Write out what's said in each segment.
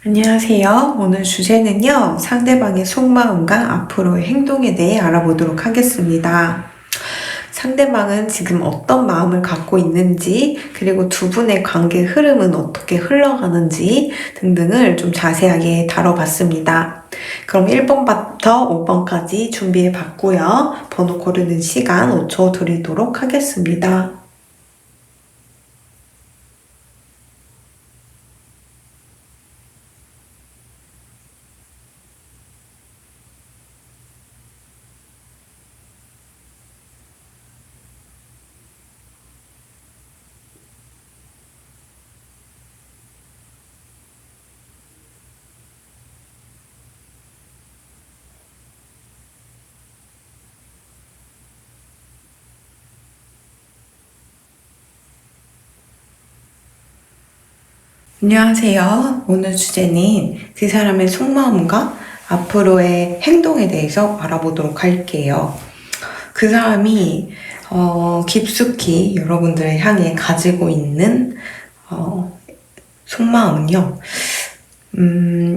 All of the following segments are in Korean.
안녕하세요. 오늘 주제는요, 상대방의 속마음과 앞으로의 행동에 대해 알아보도록 하겠습니다. 상대방은 지금 어떤 마음을 갖고 있는지, 그리고 두 분의 관계 흐름은 어떻게 흘러가는지 등등을 좀 자세하게 다뤄봤습니다. 그럼 1번부터 5번까지 준비해 봤고요. 번호 고르는 시간 5초 드리도록 하겠습니다. 안녕하세요. 오늘 주제는 그 사람의 속마음과 앞으로의 행동에 대해서 알아보도록 할게요. 그 사람이 깊숙이 여러분들을 향해 가지고 있는 속마음은요.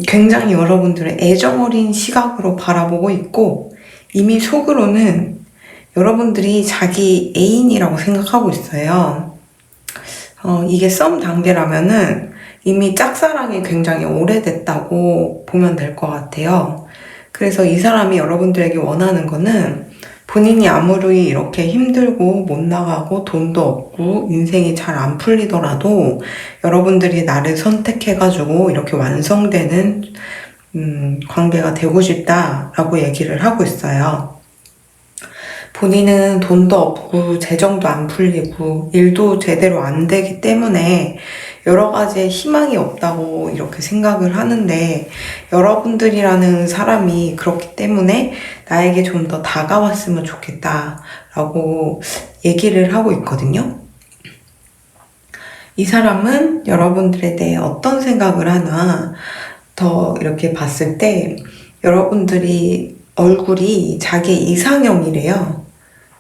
굉장히 여러분들의 애정어린 시각으로 바라보고 있고 이미 속으로는 여러분들이 자기 애인이라고 생각하고 있어요. 이게 썸 단계라면은 이미 짝사랑이 굉장히 오래됐다고 보면 될 것 같아요. 그래서 이 사람이 여러분들에게 원하는 거는 본인이 아무리 이렇게 힘들고 못 나가고 돈도 없고 인생이 잘 안 풀리더라도 여러분들이 나를 선택해가지고 이렇게 완성되는 관계가 되고 싶다라고 얘기를 하고 있어요. 본인은 돈도 없고 재정도 안 풀리고 일도 제대로 안 되기 때문에 여러 가지의 희망이 없다고 이렇게 생각을 하는데 여러분들이라는 사람이 그렇기 때문에 나에게 좀 더 다가왔으면 좋겠다라고 얘기를 하고 있거든요. 이 사람은 여러분들에 대해 어떤 생각을 하나 더 이렇게 봤을 때 여러분들이 얼굴이 자기 이상형이래요.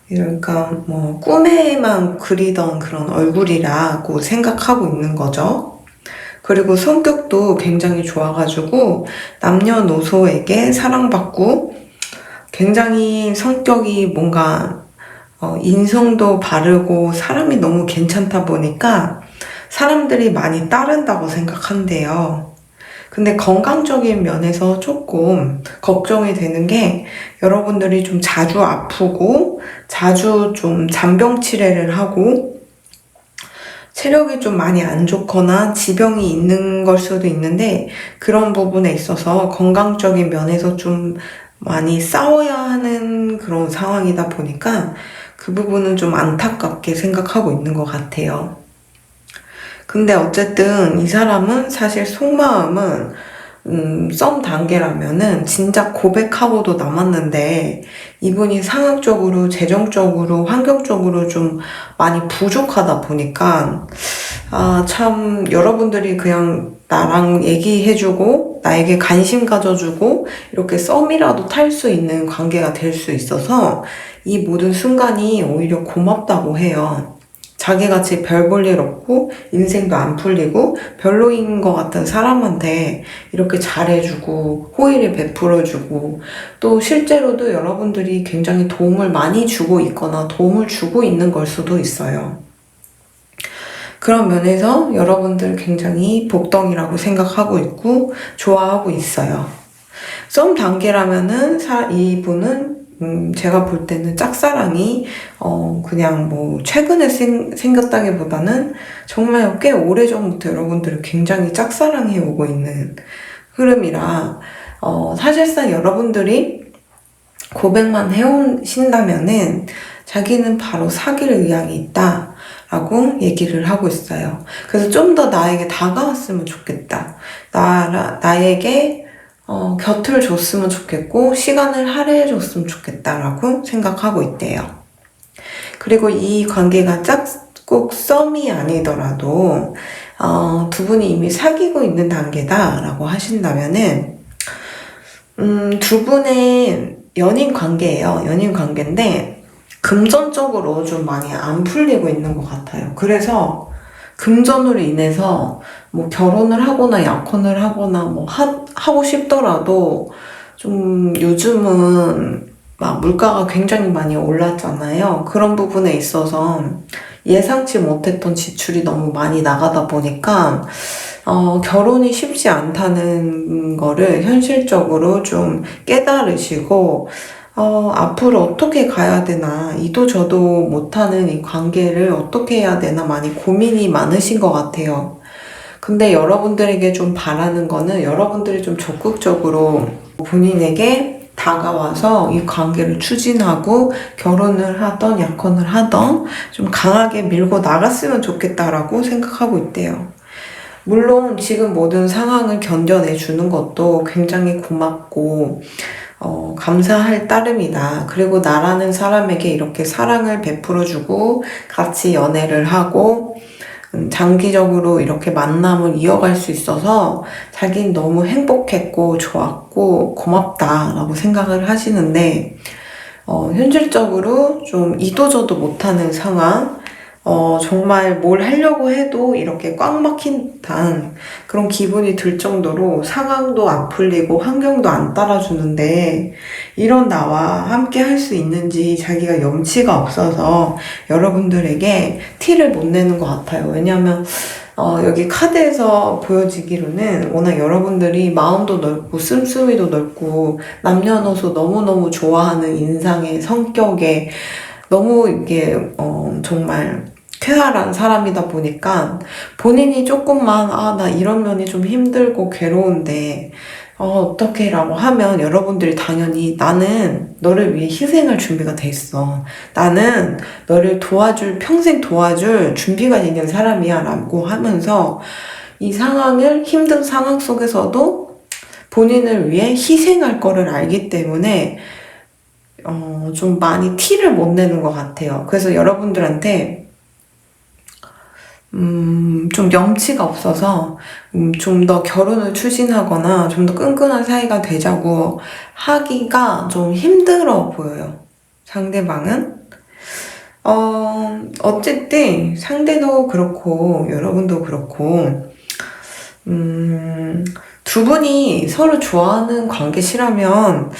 그러니까 뭐 꿈에만 그리던 그런 얼굴이라고 생각하고 있는 거죠. 그리고 성격도 굉장히 좋아가지고 남녀노소에게 사랑받고 굉장히 성격이 뭔가 인성도 바르고 사람이 너무 괜찮다 보니까 사람들이 많이 따른다고 생각한대요. 근데 건강적인 면에서 조금 걱정이 되는 게 여러분들이 좀 자주 아프고 자주 좀 잔병 치레를 하고 체력이 좀 많이 안 좋거나 지병이 있는 걸 수도 있는데 그런 부분에 있어서 건강적인 면에서 좀 많이 싸워야 하는 그런 상황이다 보니까 그 부분은 좀 안타깝게 생각하고 있는 것 같아요. 근데 어쨌든 이 사람은 사실 속마음은 썸 단계라면은 진짜 고백하고도 남았는데 이분이 상황적으로, 재정적으로, 환경적으로 좀 많이 부족하다 보니까 참 여러분들이 그냥 나랑 얘기해주고 나에게 관심 가져주고 이렇게 썸이라도 탈 수 있는 관계가 될 수 있어서 이 모든 순간이 오히려 고맙다고 해요. 자기같이 별 볼 일 없고 인생도 안 풀리고 별로인 것 같은 사람한테 이렇게 잘해주고 호의를 베풀어주고 또 실제로도 여러분들이 굉장히 도움을 많이 주고 있거나 도움을 주고 있는 걸 수도 있어요. 그런 면에서 여러분들 굉장히 복덩이라고 생각하고 있고 좋아하고 있어요. 썸 단계라면은 이분은 제가 볼 때는 짝사랑이 그냥 뭐 최근에 생겼다기보다는 정말 꽤 오래전부터 여러분들을 굉장히 짝사랑해 오고 있는 흐름이라 사실상 여러분들이 고백만 해오신다면은 자기는 바로 사귈 의향이 있다 라고 얘기를 하고 있어요. 그래서 좀 더 나에게 다가왔으면 좋겠다. 나에게 곁을 줬으면 좋겠고 시간을 할애해줬으면 좋겠다라고 생각하고 있대요. 그리고 이 관계가 꼭 썸이 아니더라도 두 분이 이미 사귀고 있는 단계다라고 하신다면은 두 분의 연인 관계예요. 연인 관계인데 금전적으로 좀 많이 안 풀리고 있는 것 같아요. 그래서 금전으로 인해서 뭐 결혼을 하거나 약혼을 하거나 뭐 하고 싶더라도 좀 요즘은 막 물가가 굉장히 많이 올랐잖아요. 그런 부분에 있어서 예상치 못했던 지출이 너무 많이 나가다 보니까 결혼이 쉽지 않다는 거를 현실적으로 좀 깨달으시고 앞으로 어떻게 가야 되나, 이도 저도 못하는 이 관계를 어떻게 해야 되나 많이 고민이 많으신 것 같아요. 근데 여러분들에게 좀 바라는 거는 여러분들이 좀 적극적으로 본인에게 다가와서 이 관계를 추진하고 결혼을 하던 약혼을 하던 좀 강하게 밀고 나갔으면 좋겠다라고 생각하고 있대요. 물론 지금 모든 상황을 견뎌내 주는 것도 굉장히 고맙고 감사할 따름이다. 그리고 나라는 사람에게 이렇게 사랑을 베풀어주고 같이 연애를 하고 장기적으로 이렇게 만남을 이어갈 수 있어서 자기는 너무 행복했고 좋았고 고맙다라고 생각을 하시는데 현실적으로 좀 이도저도 못하는 상황, 정말 뭘 하려고 해도 이렇게 꽉 막힌 듯한 그런 기분이 들 정도로 상황도 안 풀리고 환경도 안 따라주는데 이런 나와 함께 할 수 있는지 자기가 염치가 없어서 여러분들에게 티를 못 내는 것 같아요. 왜냐하면 여기 카드에서 보여지기로는 워낙 여러분들이 마음도 넓고 씀씀이도 넓고 남녀노소 너무너무 좋아하는 인상의 성격에 너무 이게 정말 쾌활한 사람이다 보니까 본인이 조금만 나 이런 면이 좀 힘들고 괴로운데 어떻게 라고 하면 여러분들이 당연히 나는 너를 위해 희생할 준비가 돼 있어. 나는 너를 평생 도와줄 준비가 있는 사람이야 라고 하면서 이 상황을 힘든 상황 속에서도 본인을 위해 희생할 거를 알기 때문에 좀 많이 티를 못 내는 것 같아요. 그래서 여러분들한테 좀 염치가 없어서, 좀 더 결혼을 추진하거나 좀 더 끈끈한 사이가 되자고 하기가 좀 힘들어 보여요. 상대방은. 어쨌든 상대도 그렇고 여러분도 그렇고, 두 분이 서로 좋아하는 관계시라면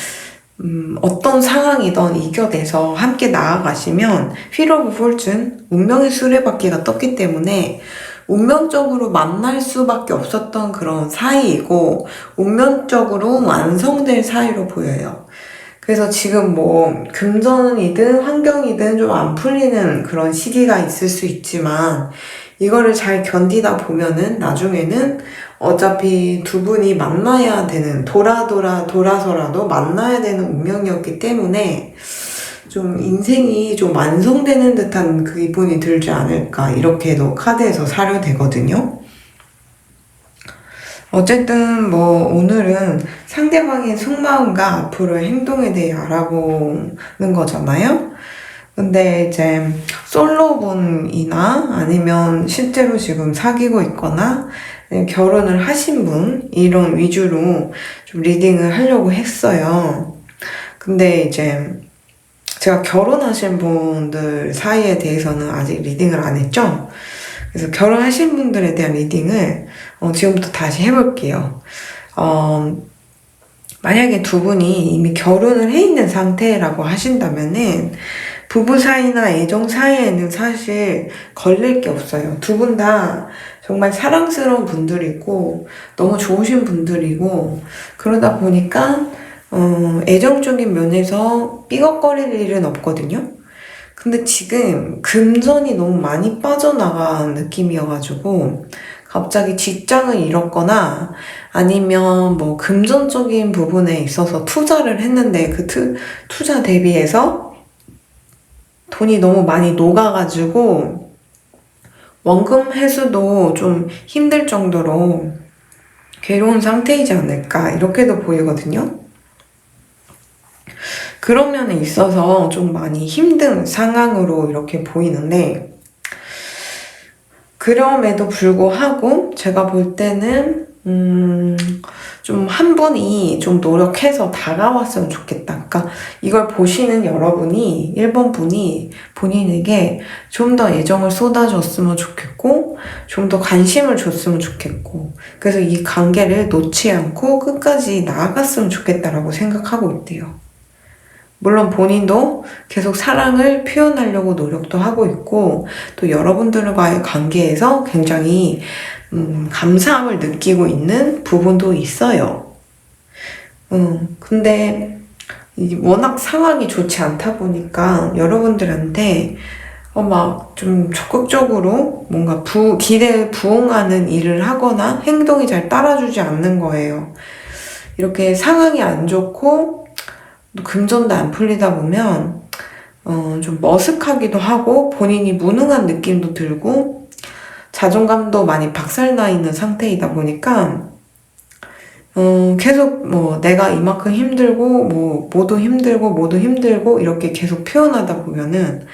어떤 상황이든 이겨내서 함께 나아가시면 Wheel of Fortune, 운명의 수레바퀴가 떴기 때문에 운명적으로 만날 수밖에 없었던 그런 사이이고 운명적으로 완성될 사이로 보여요. 그래서 지금 뭐 금전이든 환경이든 좀 안 풀리는 그런 시기가 있을 수 있지만 이거를 잘 견디다 보면은 나중에는 어차피 두 분이 만나야 되는, 돌아서라도 만나야 되는 운명이었기 때문에 좀 인생이 좀 완성되는 듯한 그 기분이 들지 않을까, 이렇게도 카드에서 사료되거든요. 어쨌든 뭐 오늘은 상대방의 속마음과 앞으로의 행동에 대해 알아보는 거잖아요. 근데 이제 솔로분이나 아니면 실제로 지금 사귀고 있거나 결혼을 하신 분 이런 위주로 좀 리딩을 하려고 했어요. 근데 이제 제가 결혼하신 분들 사이에 대해서는 아직 리딩을 안 했죠. 그래서 결혼하신 분들에 대한 리딩을 지금부터 다시 해볼게요. 만약에 두 분이 이미 결혼을 해 있는 상태라고 하신다면은 부부 사이나 애정 사이에는 사실 걸릴 게 없어요. 두 분 다 정말 사랑스러운 분들이고 너무 좋으신 분들이고 그러다 보니까 애정적인 면에서 삐걱거릴 일은 없거든요. 근데 지금 금전이 너무 많이 빠져나간 느낌이어가지고 갑자기 직장을 잃었거나 아니면 뭐 금전적인 부분에 있어서 투자를 했는데 그 투자 대비해서 돈이 너무 많이 녹아가지고 원금 회수도 좀 힘들 정도로 괴로운 상태이지 않을까 이렇게도 보이거든요. 그런 면에 있어서 좀 많이 힘든 상황으로 이렇게 보이는데 그럼에도 불구하고 제가 볼 때는 좀 한 분이 좀 노력해서 다가왔으면 좋겠다. 그러니까 이걸 보시는 여러분이, 1번 분이 본인에게 좀 더 애정을 쏟아줬으면 좋겠고, 좀 더 관심을 줬으면 좋겠고, 그래서 이 관계를 놓지 않고 끝까지 나아갔으면 좋겠다라고 생각하고 있대요. 물론 본인도 계속 사랑을 표현하려고 노력도 하고 있고, 또 여러분들과의 관계에서 굉장히 감사함을 느끼고 있는 부분도 있어요. 근데 워낙 상황이 좋지 않다 보니까 여러분들한테 막 좀 적극적으로 뭔가 기대에 부응하는 일을 하거나 행동이 잘 따라주지 않는 거예요. 이렇게 상황이 안 좋고 또 금전도 안 풀리다 보면 좀 머쓱하기도 하고 본인이 무능한 느낌도 들고 자존감도 많이 박살나 있는 상태이다 보니까 계속 내가 이만큼 힘들고 모두 힘들고 이렇게 계속 표현하다 보면은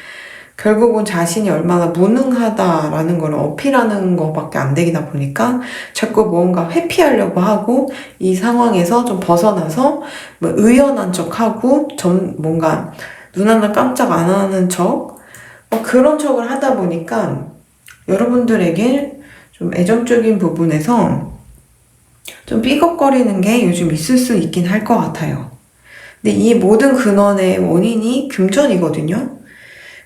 결국은 자신이 얼마나 무능하다라는 걸 어필하는 것밖에 안 되다 보니까 자꾸 뭔가 회피하려고 하고 이 상황에서 좀 벗어나서 의연한 척하고 뭔가 눈 하나 깜짝 안 하는 척 그런 척을 하다 보니까 여러분들에게 좀 애정적인 부분에서 좀 삐걱거리는 게 요즘 있을 수 있긴 할 것 같아요. 근데 이 모든 근원의 원인이 금전이거든요.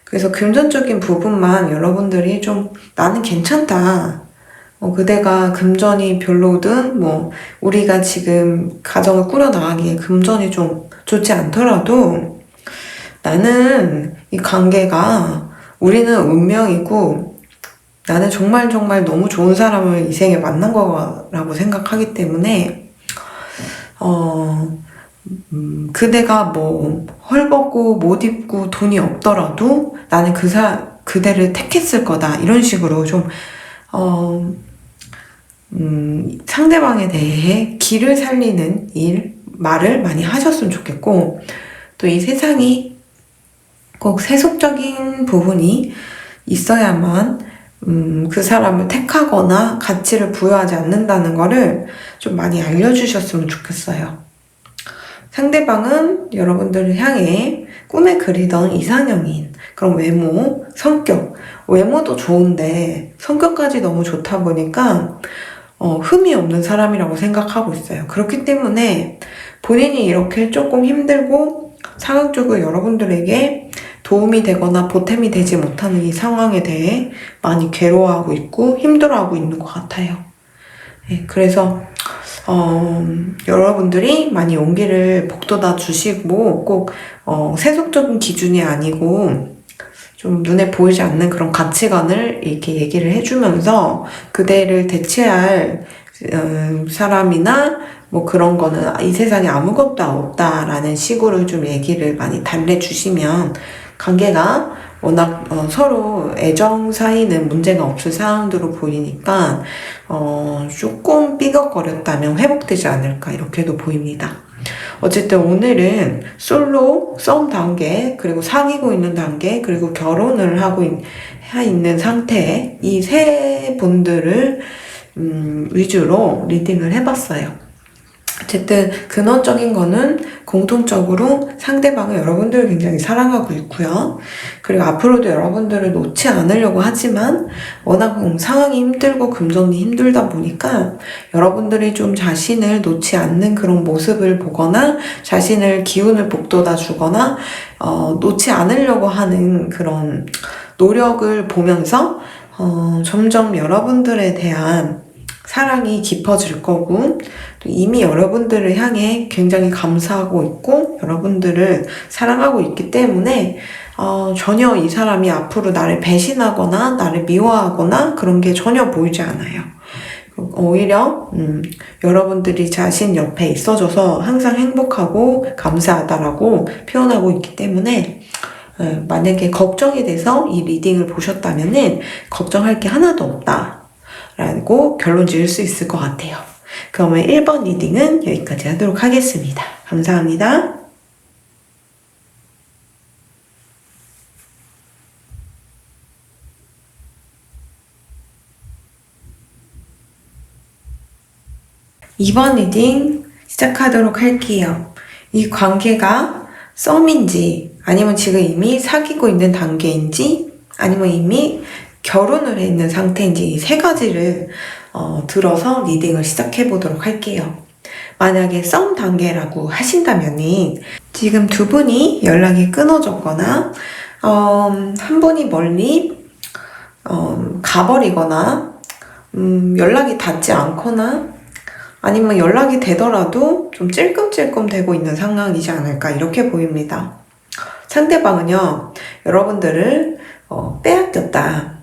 그래서 금전적인 부분만 여러분들이 좀 나는 괜찮다. 그대가 금전이 별로든 우리가 지금 가정을 꾸려나가기에 금전이 좀 좋지 않더라도 나는 이 관계가 우리는 운명이고 나는 정말 너무 좋은 사람을 이 생에 만난 거라고 생각하기 때문에 그대가 헐벗고 못 입고 돈이 없더라도 나는 그대를 택했을 거다. 이런 식으로 좀, 상대방에 대해 기를 살리는 말을 많이 하셨으면 좋겠고, 또 이 세상이 꼭 세속적인 부분이 있어야만, 그 사람을 택하거나 가치를 부여하지 않는다는 거를 좀 많이 알려주셨으면 좋겠어요. 상대방은 여러분들을 향해 꿈에 그리던 이상형인 그런 외모, 성격, 외모도 좋은데 성격까지 너무 좋다 보니까 흠이 없는 사람이라고 생각하고 있어요. 그렇기 때문에 본인이 이렇게 조금 힘들고 상황적으로 여러분들에게 도움이 되거나 보탬이 되지 못하는 이 상황에 대해 많이 괴로워하고 있고 힘들어하고 있는 것 같아요. 네, 그래서 여러분들이 많이 용기를 북돋아 주시고 꼭 세속적인 기준이 아니고 좀 눈에 보이지 않는 그런 가치관을 이렇게 얘기를 해주면서 그대를 대체할 사람이나 그런 거는 이 세상에 아무것도 없다라는 식으로 좀 얘기를 많이 달래주시면 관계가 워낙 서로 애정 사이는 문제가 없을 상황으로 보이니까 조금 삐걱거렸다면 회복되지 않을까 이렇게도 보입니다. 어쨌든 오늘은 솔로, 썸 단계, 그리고 사귀고 있는 단계, 그리고 결혼을 하고 있는 상태 이 세 분들을 위주로 리딩을 해봤어요. 어쨌든 근원적인 거는 공통적으로 상대방을 여러분들을 굉장히 사랑하고 있고요. 그리고 앞으로도 여러분들을 놓지 않으려고 하지만 워낙 상황이 힘들고 금전이 힘들다 보니까 여러분들이 좀 자신을 놓지 않는 그런 모습을 보거나 자신을 기운을 북돋아 주거나 놓지 않으려고 하는 그런 노력을 보면서 점점 여러분들에 대한 사랑이 깊어질 거고 또 이미 여러분들을 향해 굉장히 감사하고 있고 여러분들을 사랑하고 있기 때문에 전혀 이 사람이 앞으로 나를 배신하거나 나를 미워하거나 그런 게 전혀 보이지 않아요. 오히려 여러분들이 자신 옆에 있어줘서 항상 행복하고 감사하다라고 표현하고 있기 때문에 만약에 걱정이 돼서 이 리딩을 보셨다면은 걱정할 게 하나도 없다 라고 결론 지을 수 있을 것 같아요. 그러면 1번 리딩은 여기까지 하도록 하겠습니다. 감사합니다. 이번 리딩 시작하도록 할게요. 이 관계가 썸인지, 아니면 지금 이미 사귀고 있는 단계인지, 아니면 이미 결혼을 해 있는 상태인지 이 세 가지를 들어서 리딩을 시작해 보도록 할게요. 만약에 썸 단계라고 하신다면은 지금 두 분이 연락이 끊어졌거나 한 분이 멀리 가버리거나 연락이 닿지 않거나 아니면 연락이 되더라도 좀 찔끔찔끔 되고 있는 상황이지 않을까 이렇게 보입니다. 상대방은요, 여러분들을 빼앗겼다.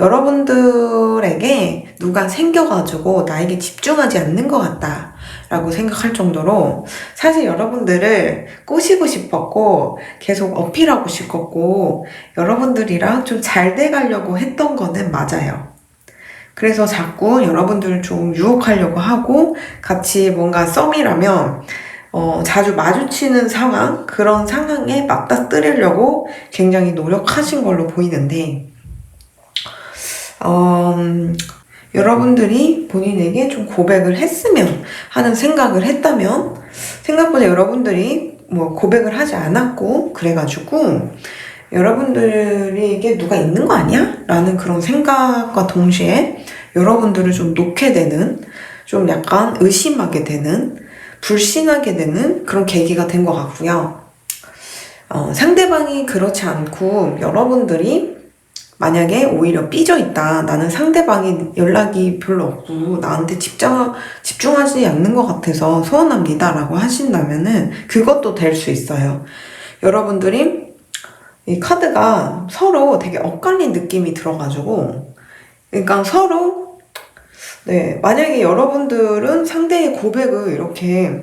여러분들에게 누가 생겨가지고 나에게 집중하지 않는 것 같다 라고 생각할 정도로 사실 여러분들을 꼬시고 싶었고 계속 어필하고 싶었고 여러분들이랑 좀 잘 돼가려고 했던 거는 맞아요. 그래서 자꾸 여러분들을 좀 유혹하려고 하고 같이 뭔가 썸이라면 자주 마주치는 상황, 그런 상황에 맞닥뜨리려고 굉장히 노력하신 걸로 보이는데 여러분들이 본인에게 좀 고백을 했으면 하는 생각을 했다면 생각보다 여러분들이 뭐 고백을 하지 않았고 그래가지고 여러분들에게 누가 있는 거 아니야? 라는 그런 생각과 동시에 여러분들을 좀 놓게 되는, 좀 약간 의심하게 되는, 불신하게 되는 그런 계기가 된 것 같고요. 상대방이 그렇지 않고 여러분들이 만약에 오히려 삐져있다. 나는 상대방이 연락이 별로 없고 나한테 집중하지 않는 것 같아서 서운합니다. 라고 하신다면은 그것도 될 수 있어요. 여러분들이 이 카드가 서로 되게 엇갈린 느낌이 들어가지고 그러니까 서로 만약에 여러분들은 상대의 고백을 이렇게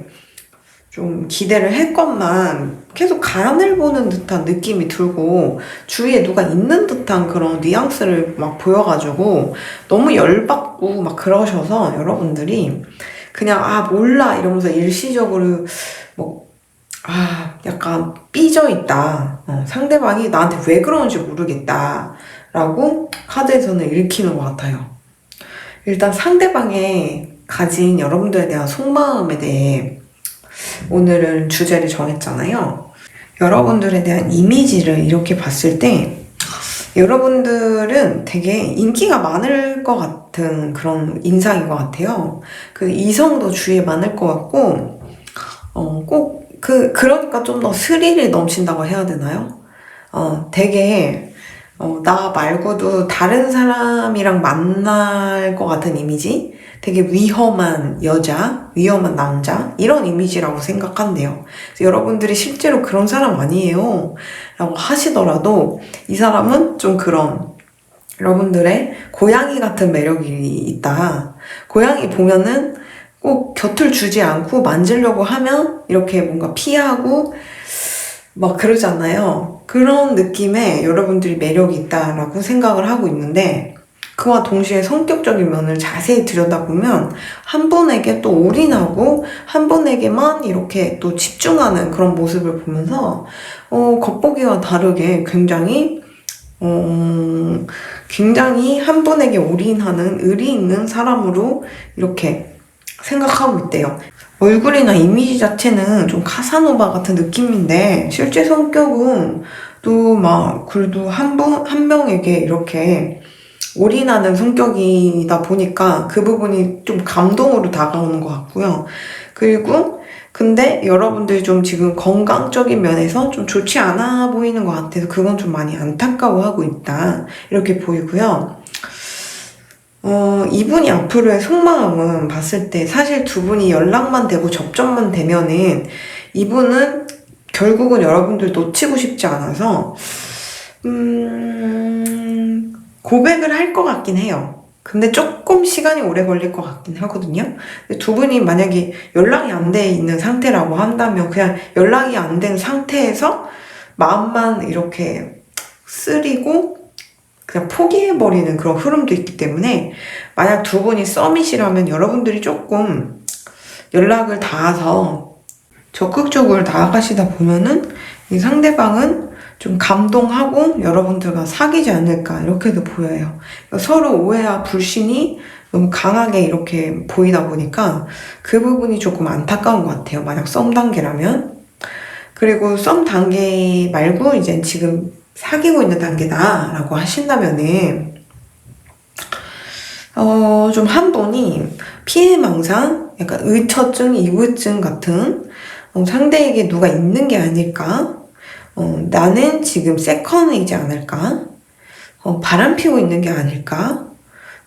좀 기대를 했건만 계속 간을 보는 듯한 느낌이 들고 주위에 누가 있는 듯한 그런 뉘앙스를 막 보여가지고 너무 열받고 막 그러셔서 여러분들이 그냥 몰라 이러면서 일시적으로 뭐 약간 삐져있다. 상대방이 나한테 왜 그러는지 모르겠다. 라고 카드에서는 읽히는 것 같아요. 일단 상대방의 가진 여러분들에 대한 속마음에 대해 오늘은 주제를 정했잖아요. 여러분들에 대한 이미지를 이렇게 봤을 때 여러분들은 되게 인기가 많을 것 같은 그런 인상인 것 같아요. 그 이성도 주위에 많을 것 같고 꼭 그러니까 좀 더 스릴이 넘친다고 해야 되나요? 되게, 나 말고도 다른 사람이랑 만날 것 같은 이미지? 되게 위험한 여자, 위험한 남자? 이런 이미지라고 생각한대요. 그래서 여러분들이 실제로 그런 사람 아니에요. 라고 하시더라도 이 사람은 좀 그런 여러분들의 고양이 같은 매력이 있다. 고양이 보면은 꼭 곁을 주지 않고 만지려고 하면 이렇게 뭔가 피하고 막 그러잖아요. 그런 느낌에 여러분들이 매력이 있다라고 생각을 하고 있는데 그와 동시에 성격적인 면을 자세히 들여다보면 한 분에게 또 올인하고 한 분에게만 이렇게 또 집중하는 그런 모습을 보면서 겉보기와 다르게 굉장히 한 분에게 올인하는 의리 있는 사람으로 이렇게 생각하고 있대요. 얼굴이나 이미지 자체는 좀 카사노바 같은 느낌인데 실제 성격은 또 막 그래도 한 명에게 이렇게 올인하는 성격이다 보니까 그 부분이 좀 감동으로 다가오는 것 같고요. 그리고 근데 여러분들이 좀 지금 건강적인 면에서 좀 좋지 않아 보이는 것 같아서 그건 좀 많이 안타까워하고 있다. 이렇게 보이고요. 이분이 앞으로의 속마음은 봤을 때 사실 두 분이 연락만 되고 접점만 되면은 이분은 결국은 여러분들 놓치고 싶지 않아서 고백을 할 것 같긴 해요. 근데 조금 시간이 오래 걸릴 것 같긴 하거든요. 두 분이 만약에 연락이 안 돼 있는 상태라고 한다면 그냥 연락이 안 된 상태에서 마음만 이렇게 쓰리고 그냥 포기해버리는 그런 흐름도 있기 때문에 만약 두 분이 썸이시라면 여러분들이 조금 연락을 닿아서 적극적으로 나아가시다 보면은 이 상대방은 좀 감동하고 여러분들과 사귀지 않을까 이렇게도 보여요. 서로 오해와 불신이 너무 강하게 이렇게 보이다 보니까 그 부분이 조금 안타까운 것 같아요. 만약 썸 단계라면. 그리고 썸 단계 말고 이제 지금 사귀고 있는 단계다라고 하신다면은 좀 한 분이 피해망상, 약간 의처증, 이부증 같은 상대에게 누가 있는 게 아닐까? 나는 지금 세컨이지 않을까? 바람 피고 있는 게 아닐까?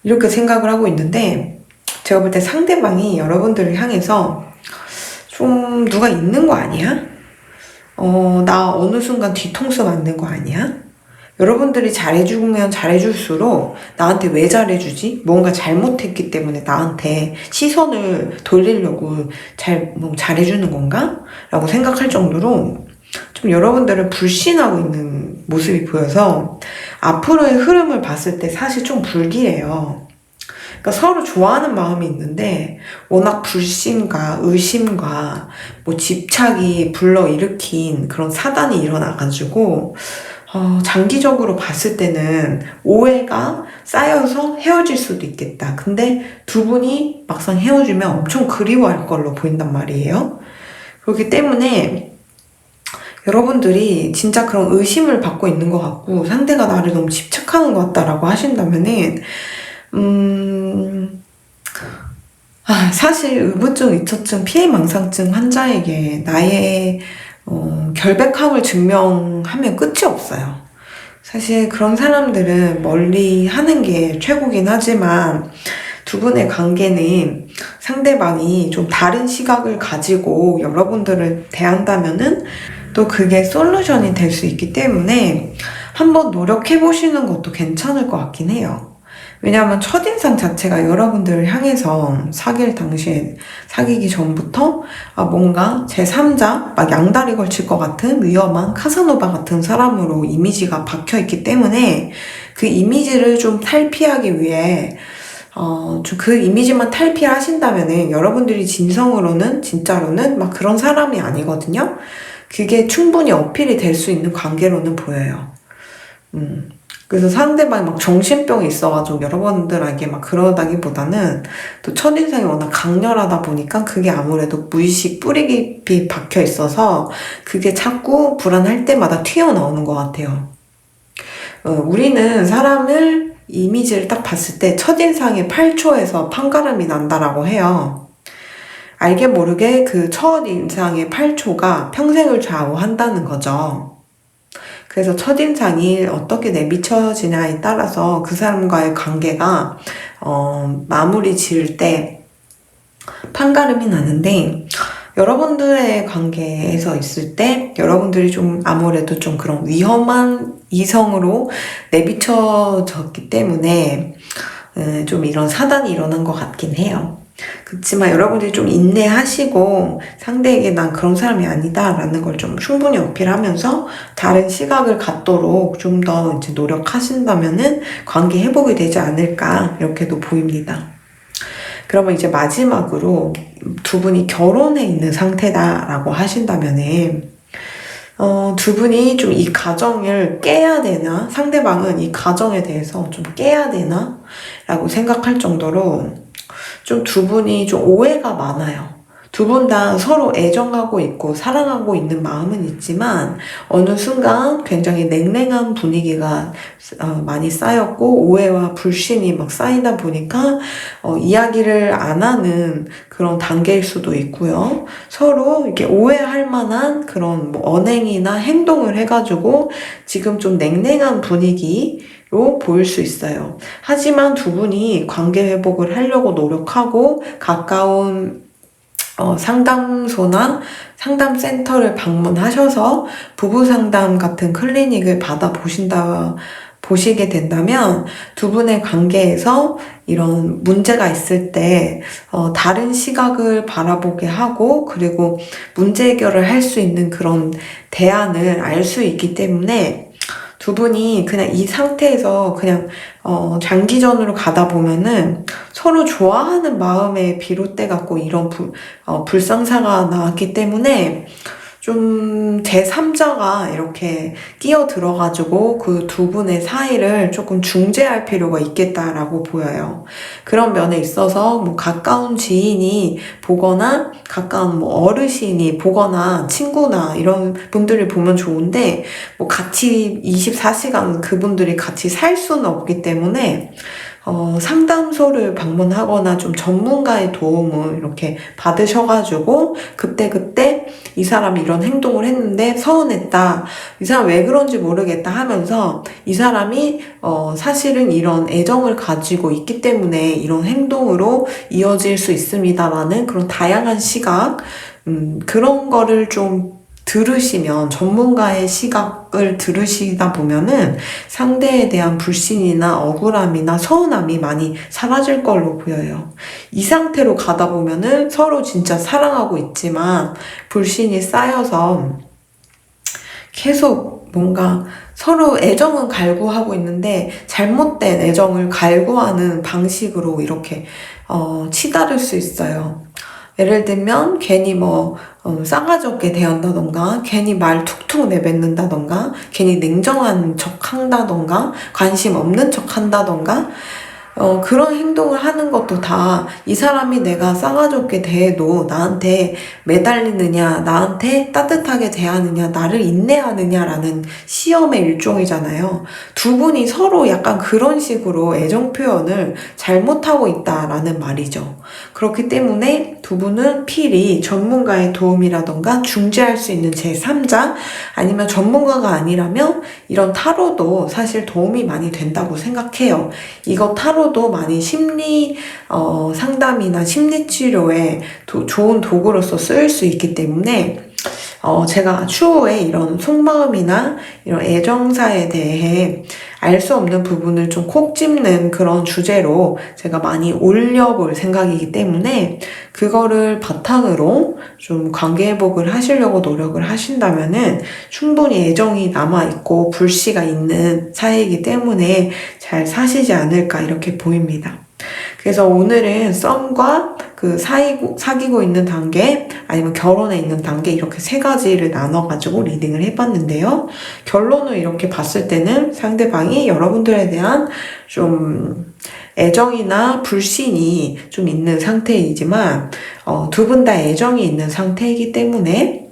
이렇게 생각을 하고 있는데 제가 볼 때 상대방이 여러분들을 향해서 좀 누가 있는 거 아니야? 나 어느 순간 뒤통수 맞는 거 아니야? 여러분들이 잘해주면 잘해줄수록 나한테 왜 잘해주지? 뭔가 잘못했기 때문에 나한테 시선을 돌리려고 잘해주는 건가? 라고 생각할 정도로 좀 여러분들을 불신하고 있는 모습이 보여서 앞으로의 흐름을 봤을 때 사실 좀 불길해요. 그러니까 서로 좋아하는 마음이 있는데 워낙 불신과 의심과 뭐 집착이 불러일으킨 그런 사단이 일어나가지고 장기적으로 봤을 때는 오해가 쌓여서 헤어질 수도 있겠다. 근데 두 분이 막상 헤어지면 엄청 그리워할 걸로 보인단 말이에요. 그렇기 때문에 여러분들이 진짜 그런 의심을 받고 있는 것 같고 상대가 나를 너무 집착하는 것 같다라고 하신다면은 사실 의부증, 의처증, 피해망상증 환자에게 나의 결백함을 증명하면 끝이 없어요. 사실 그런 사람들은 멀리 하는 게 최고긴 하지만 두 분의 관계는 상대방이 좀 다른 시각을 가지고 여러분들을 대한다면은 또 그게 솔루션이 될 수 있기 때문에 한번 노력해보시는 것도 괜찮을 것 같긴 해요. 왜냐하면 첫인상 자체가 여러분들을 향해서 사귀기 전부터 뭔가 제3자, 막 양다리 걸칠 것 같은 위험한 카사노바 같은 사람으로 이미지가 박혀있기 때문에 그 이미지를 좀 탈피하기 위해 좀 그 이미지만 탈피하신다면은 여러분들이 진짜로는 막 그런 사람이 아니거든요. 그게 충분히 어필이 될 수 있는 관계로는 보여요. 그래서 상대방이 막 정신병이 있어가지고 여러분들에게 막 그러다기보다는 또 첫인상이 워낙 강렬하다 보니까 그게 아무래도 무의식 뿌리 깊이 박혀 있어서 그게 자꾸 불안할 때마다 튀어나오는 것 같아요. 우리는 사람을 이미지를 딱 봤을 때 첫인상의 8초에서 판가름이 난다라고 해요. 알게 모르게 그 첫인상의 8초가 평생을 좌우한다는 거죠. 그래서 첫인상이 어떻게 내비쳐지냐에 따라서 그 사람과의 관계가 마무리 지을 때 판가름이 나는데 여러분들의 관계에서 있을 때 여러분들이 좀 아무래도 좀 그런 위험한 이성으로 내비쳐졌기 때문에 좀 이런 사단이 일어난 것 같긴 해요. 그렇지만 여러분들이 좀 인내하시고 상대에게 난 그런 사람이 아니다 라는 걸 좀 충분히 어필하면서 다른 시각을 갖도록 좀 더 이제 노력하신다면은 관계 회복이 되지 않을까 이렇게도 보입니다. 그러면 이제 마지막으로 두 분이 결혼해 있는 상태다라고 하신다면은 두 분이 좀 이 가정을 깨야 되나? 상대방은 이 가정에 대해서 좀 깨야 되나? 라고 생각할 정도로 좀 두 분이 좀 오해가 많아요. 두 분 다 서로 애정하고 있고 사랑하고 있는 마음은 있지만 어느 순간 굉장히 냉랭한 분위기가 많이 쌓였고 오해와 불신이 막 쌓이다 보니까 이야기를 안 하는 그런 단계일 수도 있고요. 서로 이렇게 오해할 만한 그런 뭐 언행이나 행동을 해가지고 지금 좀 냉랭한 분위기로 보일 수 있어요. 하지만 두 분이 관계 회복을 하려고 노력하고 가까운 상담소나 상담센터를 방문하셔서 부부 상담 같은 클리닉을 보시게 된다면 두 분의 관계에서 이런 문제가 있을 때 다른 시각을 바라보게 하고 그리고 문제 해결을 할 수 있는 그런 대안을 알 수 있기 때문에 두 분이 그냥 이 상태에서 그냥 장기전으로 가다 보면은 서로 좋아하는 마음에 비롯돼 갖고 이런 불상사가 나왔기 때문에 좀 제3자가 이렇게 끼어 들어가지고 그 두 분의 사이를 조금 중재할 필요가 있겠다라고 보여요. 그런 면에 있어서 뭐 가까운 지인이 보거나 가까운 뭐 어르신이 보거나 친구나 이런 분들이 보면 좋은데 뭐 같이 24시간 그분들이 같이 살 수는 없기 때문에 상담소를 방문하거나 좀 전문가의 도움을 이렇게 받으셔가지고 그때그때 이 사람이 이런 행동을 했는데 서운했다. 이 사람 왜 그런지 모르겠다 하면서 이 사람이 사실은 이런 애정을 가지고 있기 때문에 이런 행동으로 이어질 수 있습니다라는 그런 다양한 시각, 그런 거를 좀 들으시면 전문가의 시각을 들으시다 보면은 상대에 대한 불신이나 억울함이나 서운함이 많이 사라질 걸로 보여요. 이 상태로 가다 보면은 서로 진짜 사랑하고 있지만 불신이 쌓여서 계속 뭔가 서로 애정은 갈구하고 있는데 잘못된 애정을 갈구하는 방식으로 이렇게 치달을 수 있어요. 예를 들면 괜히 싸가지 없게 대한다던가 괜히 말 툭툭 내뱉는다던가 괜히 냉정한 척 한다던가 관심 없는 척 한다던가 그런 행동을 하는 것도 다 이 사람이 내가 싸가지 없게 대해도 나한테 매달리느냐, 나한테 따뜻하게 대하느냐, 나를 인내하느냐라는 시험의 일종이잖아요. 두 분이 서로 약간 그런 식으로 애정 표현을 잘못하고 있다라는 말이죠. 그렇기 때문에 두 분은 필히 전문가의 도움이라던가 중재할 수 있는 제3자 아니면 전문가가 아니라면 이런 타로도 사실 도움이 많이 된다고 생각해요. 이거 타로도 많이 심리 상담이나 심리치료에 좋은 도구로서 쓰일 수 있기 때문에 제가 추후에 이런 속마음이나 이런 애정사에 대해 알 수 없는 부분을 좀 콕 집는 그런 주제로 제가 많이 올려볼 생각이기 때문에 그거를 바탕으로 좀 관계회복을 하시려고 노력을 하신다면은 충분히 애정이 남아있고 불씨가 있는 사이이기 때문에 잘 사시지 않을까 이렇게 보입니다. 그래서 오늘은 썸과 그 사귀고 있는 단계 아니면 결혼에 있는 단계 이렇게 세 가지를 나눠가지고 리딩을 해봤는데요. 결론을 이렇게 봤을 때는 상대방이 여러분들에 대한 좀 애정이나 불신이 좀 있는 상태이지만 두 분 다 애정이 있는 상태이기 때문에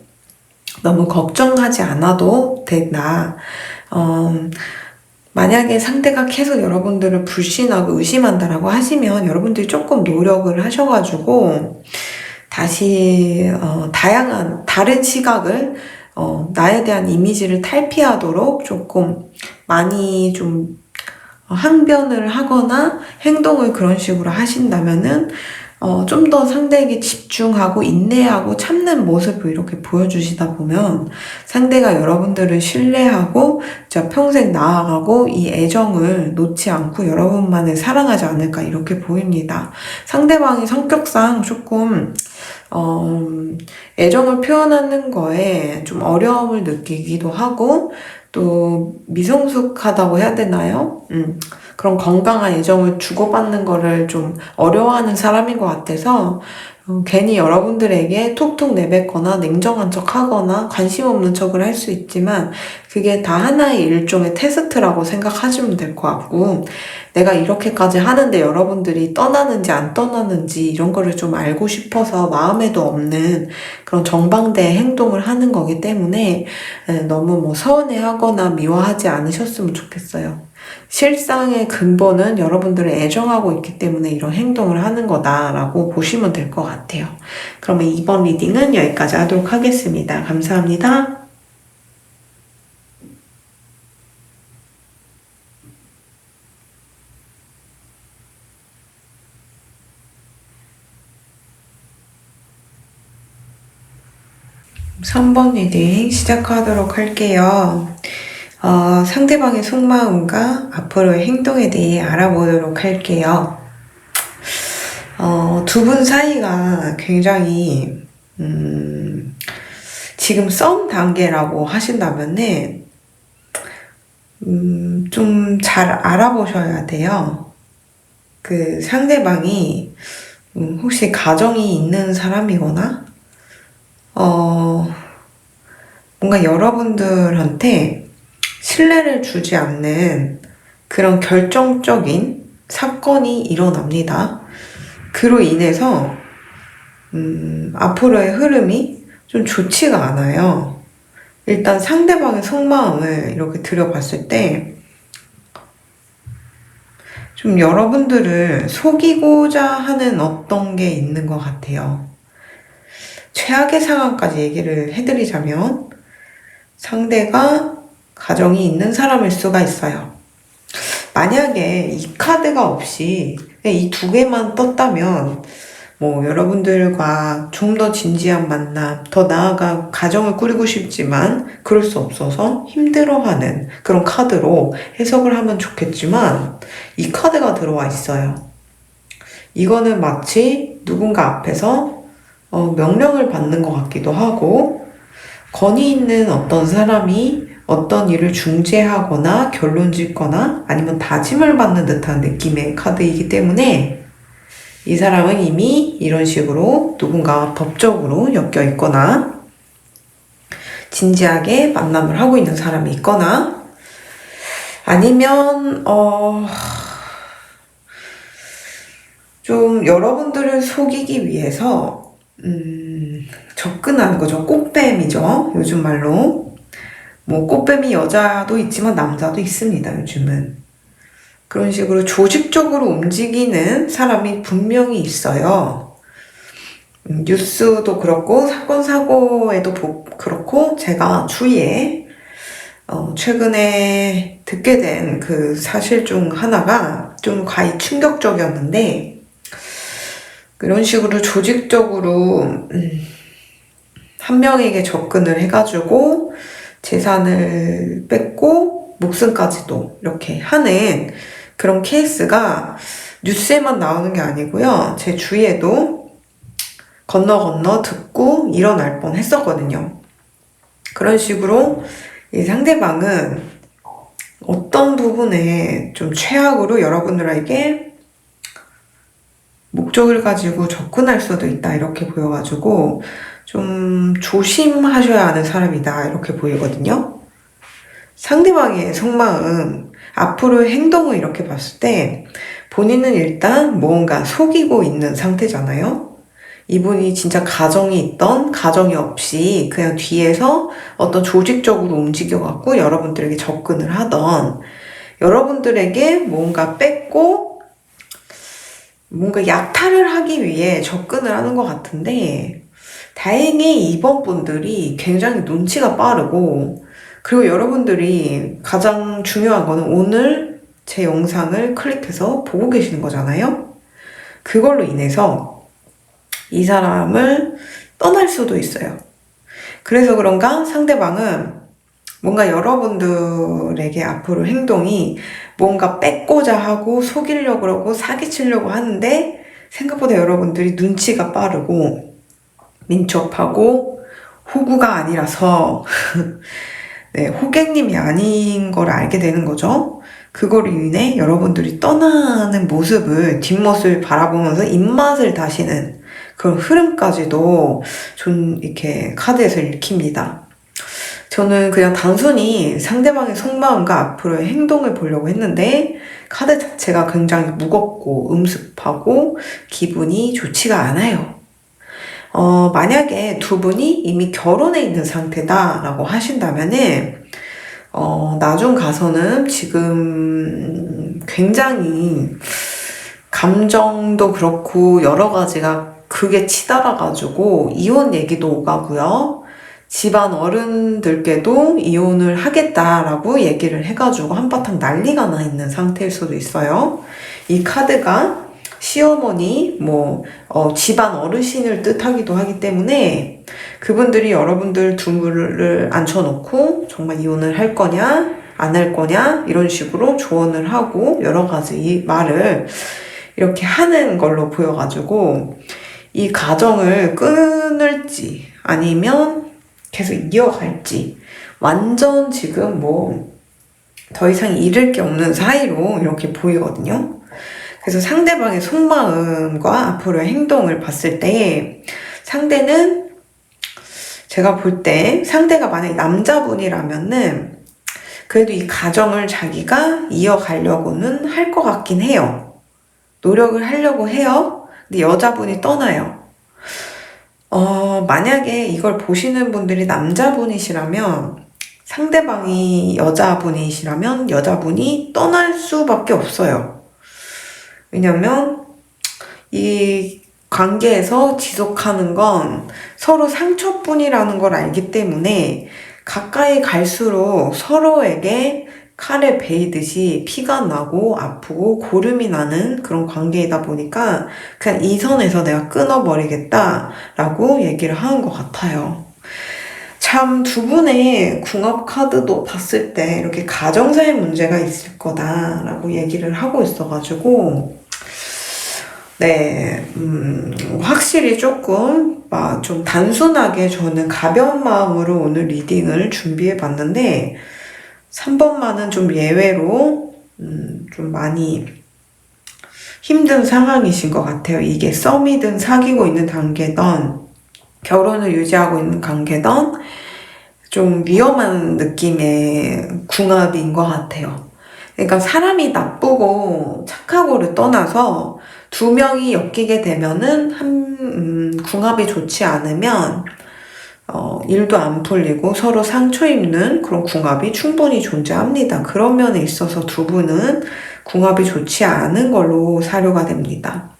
너무 걱정하지 않아도 된다. 만약에 상대가 계속 여러분들을 불신하고 의심한다라고 하시면 여러분들이 조금 노력을 하셔가지고 다시 다른 시각을 나에 대한 이미지를 탈피하도록 조금 많이 좀 항변을 하거나 행동을 그런 식으로 하신다면은 좀 더 상대에게 집중하고 인내하고 참는 모습을 이렇게 보여주시다 보면 상대가 여러분들을 신뢰하고 평생 나아가고 이 애정을 놓지 않고 여러분만을 사랑하지 않을까 이렇게 보입니다. 상대방이 성격상 조금 애정을 표현하는 거에 좀 어려움을 느끼기도 하고 또 미성숙하다고 해야 되나요? 그런 건강한 애정을 주고받는 거를 좀 어려워하는 사람인 것 같아서 괜히 여러분들에게 톡톡 내뱉거나 냉정한 척 하거나 관심 없는 척을 할 수 있지만 그게 다 하나의 일종의 테스트라고 생각하시면 될 것 같고 내가 이렇게까지 하는데 여러분들이 떠나는지 안 떠나는지 이런 거를 좀 알고 싶어서 마음에도 없는 그런 정반대의 행동을 하는 거기 때문에 너무 서운해하거나 미워하지 않으셨으면 좋겠어요. 실상의 근본은 여러분들을 애정하고 있기 때문에 이런 행동을 하는 거다라고 보시면 될 것 같아요. 그러면 이번 리딩은 여기까지 하도록 하겠습니다. 감사합니다. 3번 리딩 시작하도록 할게요. 상대방의 속마음과 앞으로의 행동에 대해 알아보도록 할게요. 두 분 사이가 굉장히, 지금 썸 단계라고 하신다면은, 좀 잘 알아보셔야 돼요. 그 상대방이, 혹시 가정이 있는 사람이거나, 뭔가 여러분들한테 신뢰를 주지 않는 그런 결정적인 사건이 일어납니다. 그로 인해서 앞으로의 흐름이 좀 좋지가 않아요. 일단 상대방의 속마음을 이렇게 들여봤을 때 좀 여러분들을 속이고자 하는 어떤 게 있는 것 같아요. 최악의 상황까지 얘기를 해드리자면 상대가 가정이 있는 사람일 수가 있어요. 만약에 이 카드가 없이 이 두 개만 떴다면 뭐 여러분들과 좀 더 진지한 만남, 더 나아가 가정을 꾸리고 싶지만 그럴 수 없어서 힘들어하는 그런 카드로 해석을 하면 좋겠지만 이 카드가 들어와 있어요. 이거는 마치 누군가 앞에서 명령을 받는 것 같기도 하고 권위 있는 어떤 사람이 어떤 일을 중재하거나 결론 짓거나 아니면 다짐을 받는 듯한 느낌의 카드이기 때문에 이 사람은 이미 이런 식으로 누군가 법적으로 엮여 있거나 진지하게 만남을 하고 있는 사람이 있거나 아니면 좀 여러분들을 속이기 위해서 접근하는 거죠. 꽃뱀이죠. 요즘 말로. 뭐 꽃뱀이 여자도 있지만 남자도 있습니다. 요즘은. 그런 식으로 조직적으로 움직이는 사람이 분명히 있어요. 뉴스도 그렇고 사건 사고에도 그렇고 제가 주위에 최근에 듣게 된 그 사실 중 하나가 좀 과히 충격적이었는데 그런 식으로 조직적으로 한 명에게 접근을 해가지고 재산을 뺏고 목숨까지도 이렇게 하는 그런 케이스가 뉴스에만 나오는 게 아니고요. 제 주위에도 건너 듣고 일어날 뻔 했었거든요. 그런 식으로 이 상대방은 어떤 부분에 좀 최악으로 여러분들에게 목적을 가지고 접근할 수도 있다 이렇게 보여가지고 좀 조심하셔야 하는 사람이다 이렇게 보이거든요. 상대방의 속마음, 앞으로의 행동을 이렇게 봤을 때 본인은 일단 뭔가 속이고 있는 상태잖아요. 이분이 진짜 가정이 있던 가정이 없이 그냥 뒤에서 어떤 조직적으로 움직여갖고 여러분들에게 접근을 하던 여러분들에게 뭔가 뺏고 뭔가 약탈을 하기 위해 접근을 하는 것 같은데 다행히 이번 분들이 굉장히 눈치가 빠르고 그리고 여러분들이 가장 중요한 거는 오늘 제 영상을 클릭해서 보고 계시는 거잖아요. 그걸로 인해서 이 사람을 떠날 수도 있어요. 그래서 그런가 상대방은 뭔가 여러분들에게 앞으로 행동이 뭔가 뺏고자 하고 속이려고 하고 사기치려고 하는데 생각보다 여러분들이 눈치가 빠르고 민첩하고 호구가 아니라서 네, 호객님이 아닌 걸 알게 되는 거죠. 그거로 인해 여러분들이 떠나는 모습을 뒷모습을 바라보면서 입맛을 다시는 그런 흐름까지도 좀 이렇게 카드에서 읽힙니다. 저는 그냥 단순히 상대방의 속마음과 앞으로의 행동을 보려고 했는데 카드 자체가 굉장히 무겁고 음습하고 기분이 좋지가 않아요. 만약에 두 분이 이미 결혼해 있는 상태다라고 하신다면은 나중 가서는 지금 굉장히 감정도 그렇고 여러 가지가 크게 치달아가지고 이혼 얘기도 오가고요. 집안 어른들께도 이혼을 하겠다라고 얘기를 해가지고 한바탕 난리가 나 있는 상태일 수도 있어요. 이 카드가 시어머니, 집안 어르신을 뜻하기도 하기 때문에 그분들이 여러분들 둘을 앉혀놓고 정말 이혼을 할 거냐, 안 할 거냐, 이런 식으로 조언을 하고 여러 가지 이 말을 이렇게 하는 걸로 보여가지고 이 가정을 끊을지 아니면 계속 이어갈지 완전 지금 더 이상 잃을 게 없는 사이로 이렇게 보이거든요. 그래서 상대방의 속마음과 앞으로의 행동을 봤을 때 상대는 제가 볼 때 상대가 만약에 남자분이라면은 그래도 이 가정을 자기가 이어가려고는 할 것 같긴 해요. 노력을 하려고 해요. 근데 여자분이 떠나요. 만약에 이걸 보시는 분들이 남자분이시라면 상대방이 여자분이시라면 여자분이 떠날 수밖에 없어요. 왜냐면 이 관계에서 지속하는 건 서로 상처뿐이라는 걸 알기 때문에 가까이 갈수록 서로에게 칼에 베이듯이 피가 나고 아프고 고름이 나는 그런 관계이다 보니까 그냥 이 선에서 내가 끊어버리겠다라고 얘기를 하는 것 같아요. 참 두 분의 궁합 카드도 봤을 때 이렇게 가정사의 문제가 있을 거다라고 얘기를 하고 있어가지고 네, 확실히 조금 좀 단순하게 저는 가벼운 마음으로 오늘 리딩을 준비해 봤는데 3번만은 좀 예외로 좀 많이 힘든 상황이신 것 같아요. 이게 썸이든 사귀고 있는 단계든 결혼을 유지하고 있는 관계든 좀 위험한 느낌의 궁합인 것 같아요. 그러니까 사람이 나쁘고 착하고를 떠나서 두 명이 엮이게 되면은 궁합이 좋지 않으면 일도 안 풀리고 서로 상처 입는 그런 궁합이 충분히 존재합니다. 그런 면에 있어서 두 분은 궁합이 좋지 않은 걸로 사료가 됩니다.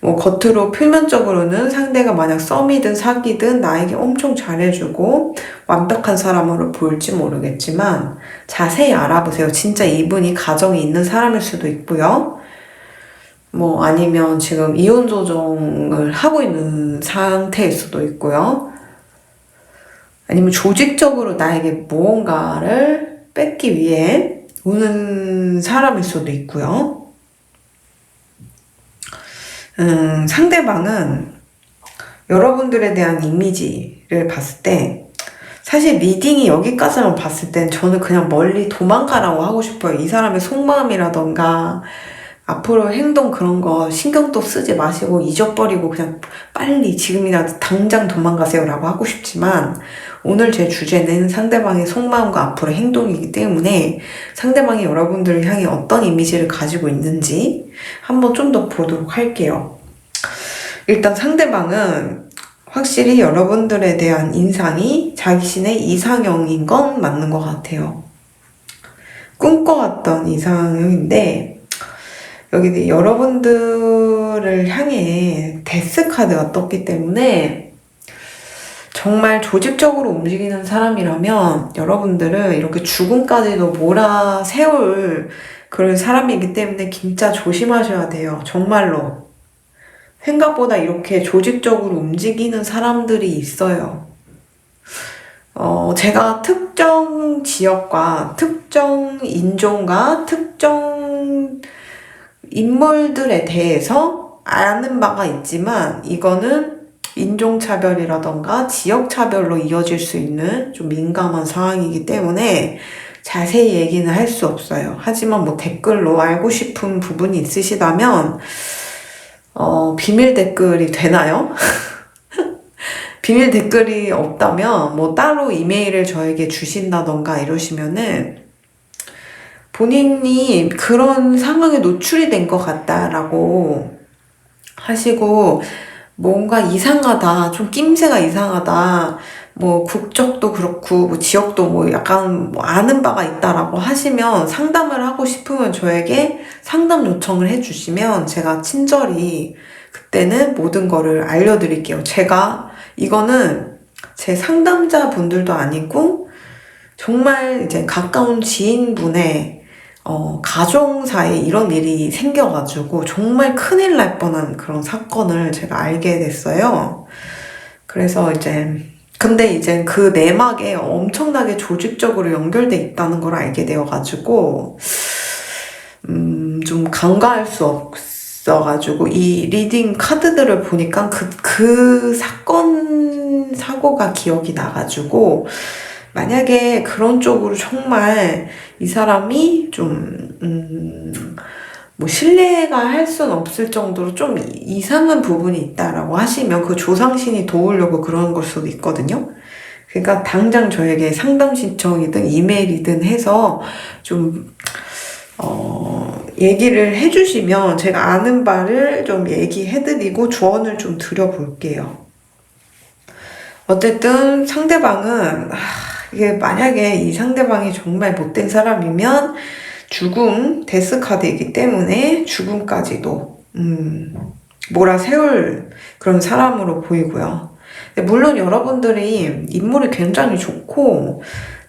겉으로 표면적으로는 상대가 만약 썸이든 사귀든 나에게 엄청 잘해주고 완벽한 사람으로 보일지 모르겠지만 자세히 알아보세요. 진짜 이분이 가정이 있는 사람일 수도 있고요. 아니면 지금 이혼 조정을 하고 있는 상태일 수도 있고요. 아니면 조직적으로 나에게 무언가를 뺏기 위해 오는 사람일 수도 있고요. 상대방은 여러분들에 대한 이미지를 봤을 때 사실 리딩이 여기까지만 봤을 땐 저는 그냥 멀리 도망가라고 하고 싶어요. 이 사람의 속마음이라던가 앞으로 행동 그런 거 신경도 쓰지 마시고 잊어버리고 그냥 빨리 지금이라도 당장 도망가세요 라고 하고 싶지만 오늘 제 주제는 상대방의 속마음과 앞으로의 행동이기 때문에 상대방이 여러분들을 향해 어떤 이미지를 가지고 있는지 한번 좀 더 보도록 할게요. 일단 상대방은 확실히 여러분들에 대한 인상이 자신의 이상형인 건 맞는 것 같아요. 꿈꿔왔던 이상형인데 여기 여러분들을 향해 데스 카드가 떴기 때문에 정말 조직적으로 움직이는 사람이라면 여러분들은 이렇게 죽음까지도 몰아세울 그런 사람이기 때문에 진짜 조심하셔야 돼요. 정말로. 생각보다 이렇게 조직적으로 움직이는 사람들이 있어요. 제가 특정 지역과 특정 인종과 특정 인물들에 대해서 아는 바가 있지만 이거는 인종차별이라던가 지역차별로 이어질 수 있는 좀 민감한 상황이기 때문에 자세히 얘기는 할 수 없어요. 하지만 댓글로 알고 싶은 부분이 있으시다면 비밀 댓글이 되나요? 비밀 댓글이 없다면 따로 이메일을 저에게 주신다던가 이러시면은 본인이 그런 상황에 노출이 된 것 같다라고 하시고 뭔가 이상하다, 좀 낌새가 이상하다, 국적도 그렇고 지역도 약간 아는 바가 있다라고 하시면 상담을 하고 싶으면 저에게 상담 요청을 해주시면 제가 친절히 그때는 모든 거를 알려드릴게요. 이거는 제 상담자 분들도 아니고 정말 이제 가까운 지인분의 가정사에 이런 일이 생겨가지고 정말 큰일 날 뻔한 그런 사건을 제가 알게 됐어요. 그래서 근데 이제 그 내막에 엄청나게 조직적으로 연결돼 있다는 걸 알게 되어가지고 좀 간과할 수 없어가지고 이 리딩 카드들을 보니까 그 사고가 기억이 나가지고 만약에 그런 쪽으로 정말 이 사람이 좀 뭐 신뢰가 할 순 없을 정도로 좀 이상한 부분이 있다라고 하시면 그 조상신이 도우려고 그러는 걸 수도 있거든요. 그러니까 당장 저에게 상담 신청이든 이메일이든 해서 좀 얘기를 해주시면 제가 아는 바를 좀 얘기해드리고 조언을 좀 드려볼게요. 어쨌든 상대방은 이게 만약에 이 상대방이 정말 못된 사람이면 죽음, 데스카드이기 때문에 죽음까지도 몰아세울 그런 사람으로 보이고요. 물론 여러분들이 인물이 굉장히 좋고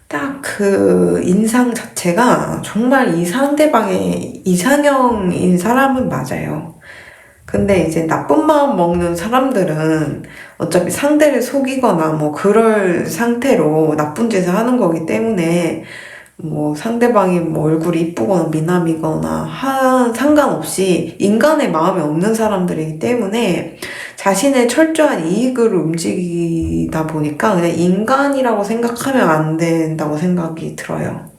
딱 그 인상 자체가 정말 이 상대방의 이상형인 사람은 맞아요. 근데 이제 나쁜 마음 먹는 사람들은 어차피 상대를 속이거나 뭐 그럴 상태로 나쁜 짓을 하는 거기 때문에 뭐 상대방이 뭐 얼굴이 이쁘거나 미남이거나 상관없이 인간의 마음이 없는 사람들이기 때문에 자신의 철저한 이익으로 움직이다 보니까 그냥 인간이라고 생각하면 안 된다고 생각이 들어요.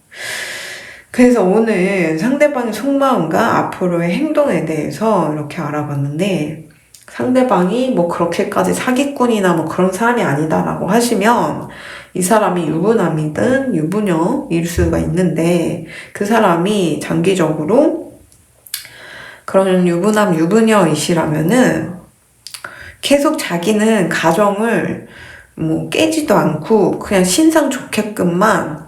그래서 오늘 상대방의 속마음과 앞으로의 행동에 대해서 이렇게 알아봤는데 상대방이 뭐 그렇게까지 사기꾼이나 뭐 그런 사람이 아니다라고 하시면 이 사람이 유부남이든 유부녀일 수가 있는데 그 사람이 장기적으로 그런 유부남 유부녀이시라면은 계속 자기는 가정을 뭐 깨지도 않고 그냥 신상 좋게끔만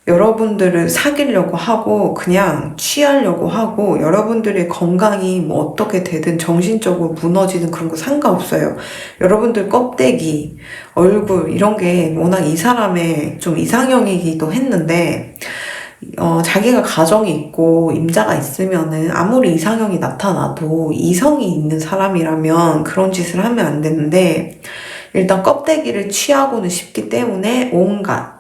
여러분들을 사귀려고 하고 그냥 취하려고 하고 여러분들의 건강이 뭐 어떻게 되든 정신적으로 무너지든 그런 거 상관없어요. 여러분들 껍데기, 얼굴 이런 게 워낙 이 사람의 좀 이상형이기도 했는데 자기가 가정이 있고 임자가 있으면은 아무리 이상형이 나타나도 이성이 있는 사람이라면 그런 짓을 하면 안 되는데 일단 껍데기를 취하고는 싶기 때문에 온갖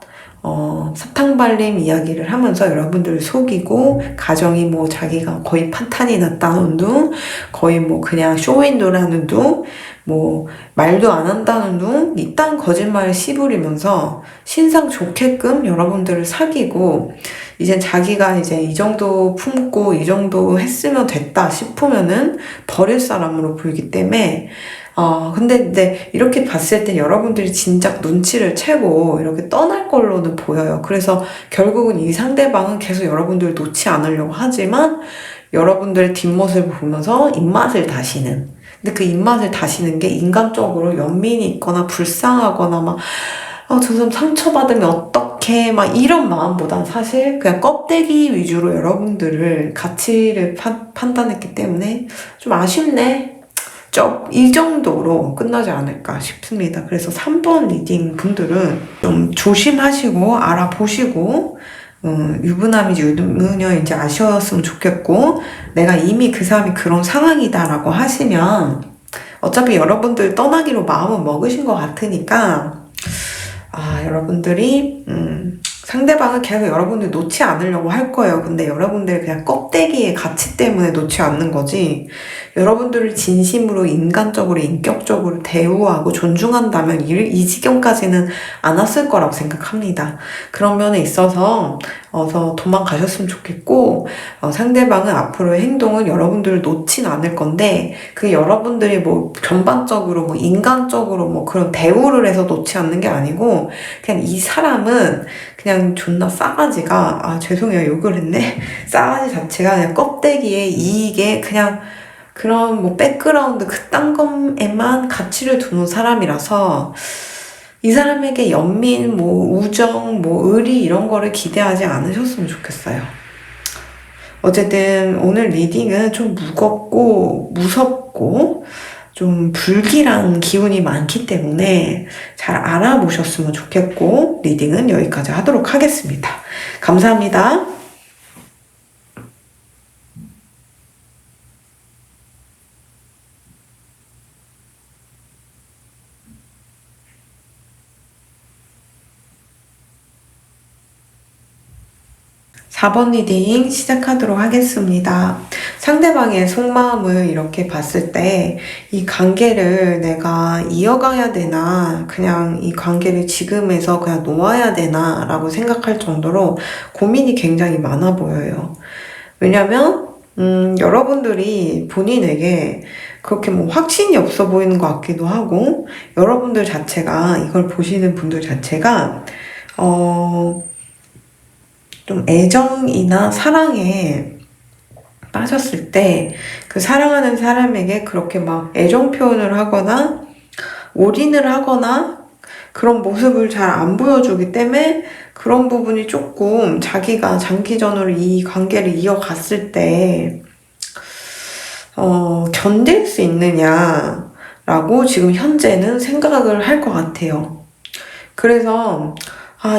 사탕 발림 이야기를 하면서 여러분들을 속이고 가정이 뭐 자기가 거의 판탄이 났다는 둥 거의 뭐 그냥 쇼윈도라는 둥 뭐 말도 안 한다는 둥 이딴 거짓말을 씨부리면서 신상 좋게끔 여러분들을 사귀고 이젠 자기가 이제 이 정도 품고 이 정도 했으면 됐다 싶으면은 버릴 사람으로 보이기 때문에 근데 이렇게 봤을 때 여러분들이 진작 눈치를 채고 이렇게 떠날 걸로는 보여요. 그래서 결국은 이 상대방은 계속 여러분들을 놓지 않으려고 하지만 여러분들의 뒷모습을 보면서 입맛을 다시는. 근데 그 입맛을 다시는 게 인간적으로 연민이 있거나 불쌍하거나 막, 저 사람 상처받으면 어떡해. 막 이런 마음보단 사실 그냥 껍데기 위주로 여러분들을 가치를 판단했기 때문에 좀 아쉽네. 이 정도로 끝나지 않을까 싶습니다. 그래서 3번 리딩 분들은 좀 조심하시고 알아보시고 유부남인지 유부녀인지 아셨으면 좋겠고 내가 이미 그 사람이 그런 상황이다라고 하시면 어차피 여러분들 떠나기로 마음은 먹으신 것 같으니까 여러분들이 상대방은 계속 여러분들 놓지 않으려고 할 거예요. 근데 여러분들 그냥 껍데기의 가치 때문에 놓지 않는 거지 여러분들을 진심으로 인간적으로 인격적으로 대우하고 존중한다면 이 지경까지는 안 왔을 거라고 생각합니다. 그런 면에 있어서 어서 도망가셨으면 좋겠고 상대방은 앞으로의 행동은 여러분들을 놓진 않을 건데 그 여러분들이 뭐 전반적으로 뭐 인간적으로 뭐 그런 대우를 해서 놓지 않는 게 아니고 그냥 이 사람은 그냥 존나 싸가지가 죄송해요 욕을 했네 싸가지 자체가 그냥 껍데기에 이익에 그냥 그런 뭐 백그라운드 그딴 것에만 가치를 두는 사람이라서 이 사람에게 연민, 뭐 우정, 뭐 의리 이런 거를 기대하지 않으셨으면 좋겠어요. 어쨌든 오늘 리딩은 좀 무겁고 무섭고 좀 불길한 기운이 많기 때문에 잘 알아보셨으면 좋겠고 리딩은 여기까지 하도록 하겠습니다. 감사합니다. 4번 리딩 시작하도록 하겠습니다. 상대방의 속마음을 이렇게 봤을 때 이 관계를 내가 이어가야 되나 그냥 이 관계를 지금에서 그냥 놓아야 되나 라고 생각할 정도로 고민이 굉장히 많아 보여요. 왜냐면 여러분들이 본인에게 그렇게 뭐 확신이 없어 보이는 것 같기도 하고, 여러분들 자체가, 이걸 보시는 분들 자체가, 좀 애정이나 사랑에 빠졌을 때, 그 사랑하는 사람에게 그렇게 막 애정 표현을 하거나, 올인을 하거나, 그런 모습을 잘 안 보여주기 때문에 그런 부분이 조금 자기가 장기전으로 이 관계를 이어갔을 때, 견딜 수 있느냐라고 지금 현재는 생각을 할 것 같아요. 그래서,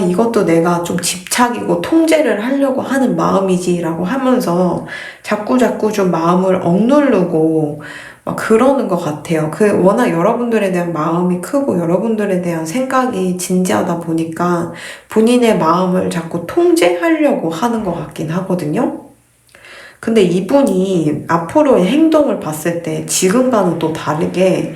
이것도 내가 좀 집착이고 통제를 하려고 하는 마음이지라고 하면서 자꾸자꾸 좀 마음을 억누르고 막 그러는 것 같아요. 워낙 여러분들에 대한 마음이 크고 여러분들에 대한 생각이 진지하다 보니까 본인의 마음을 자꾸 통제하려고 하는 것 같긴 하거든요. 근데 이분이 앞으로의 행동을 봤을 때 지금과는 또 다르게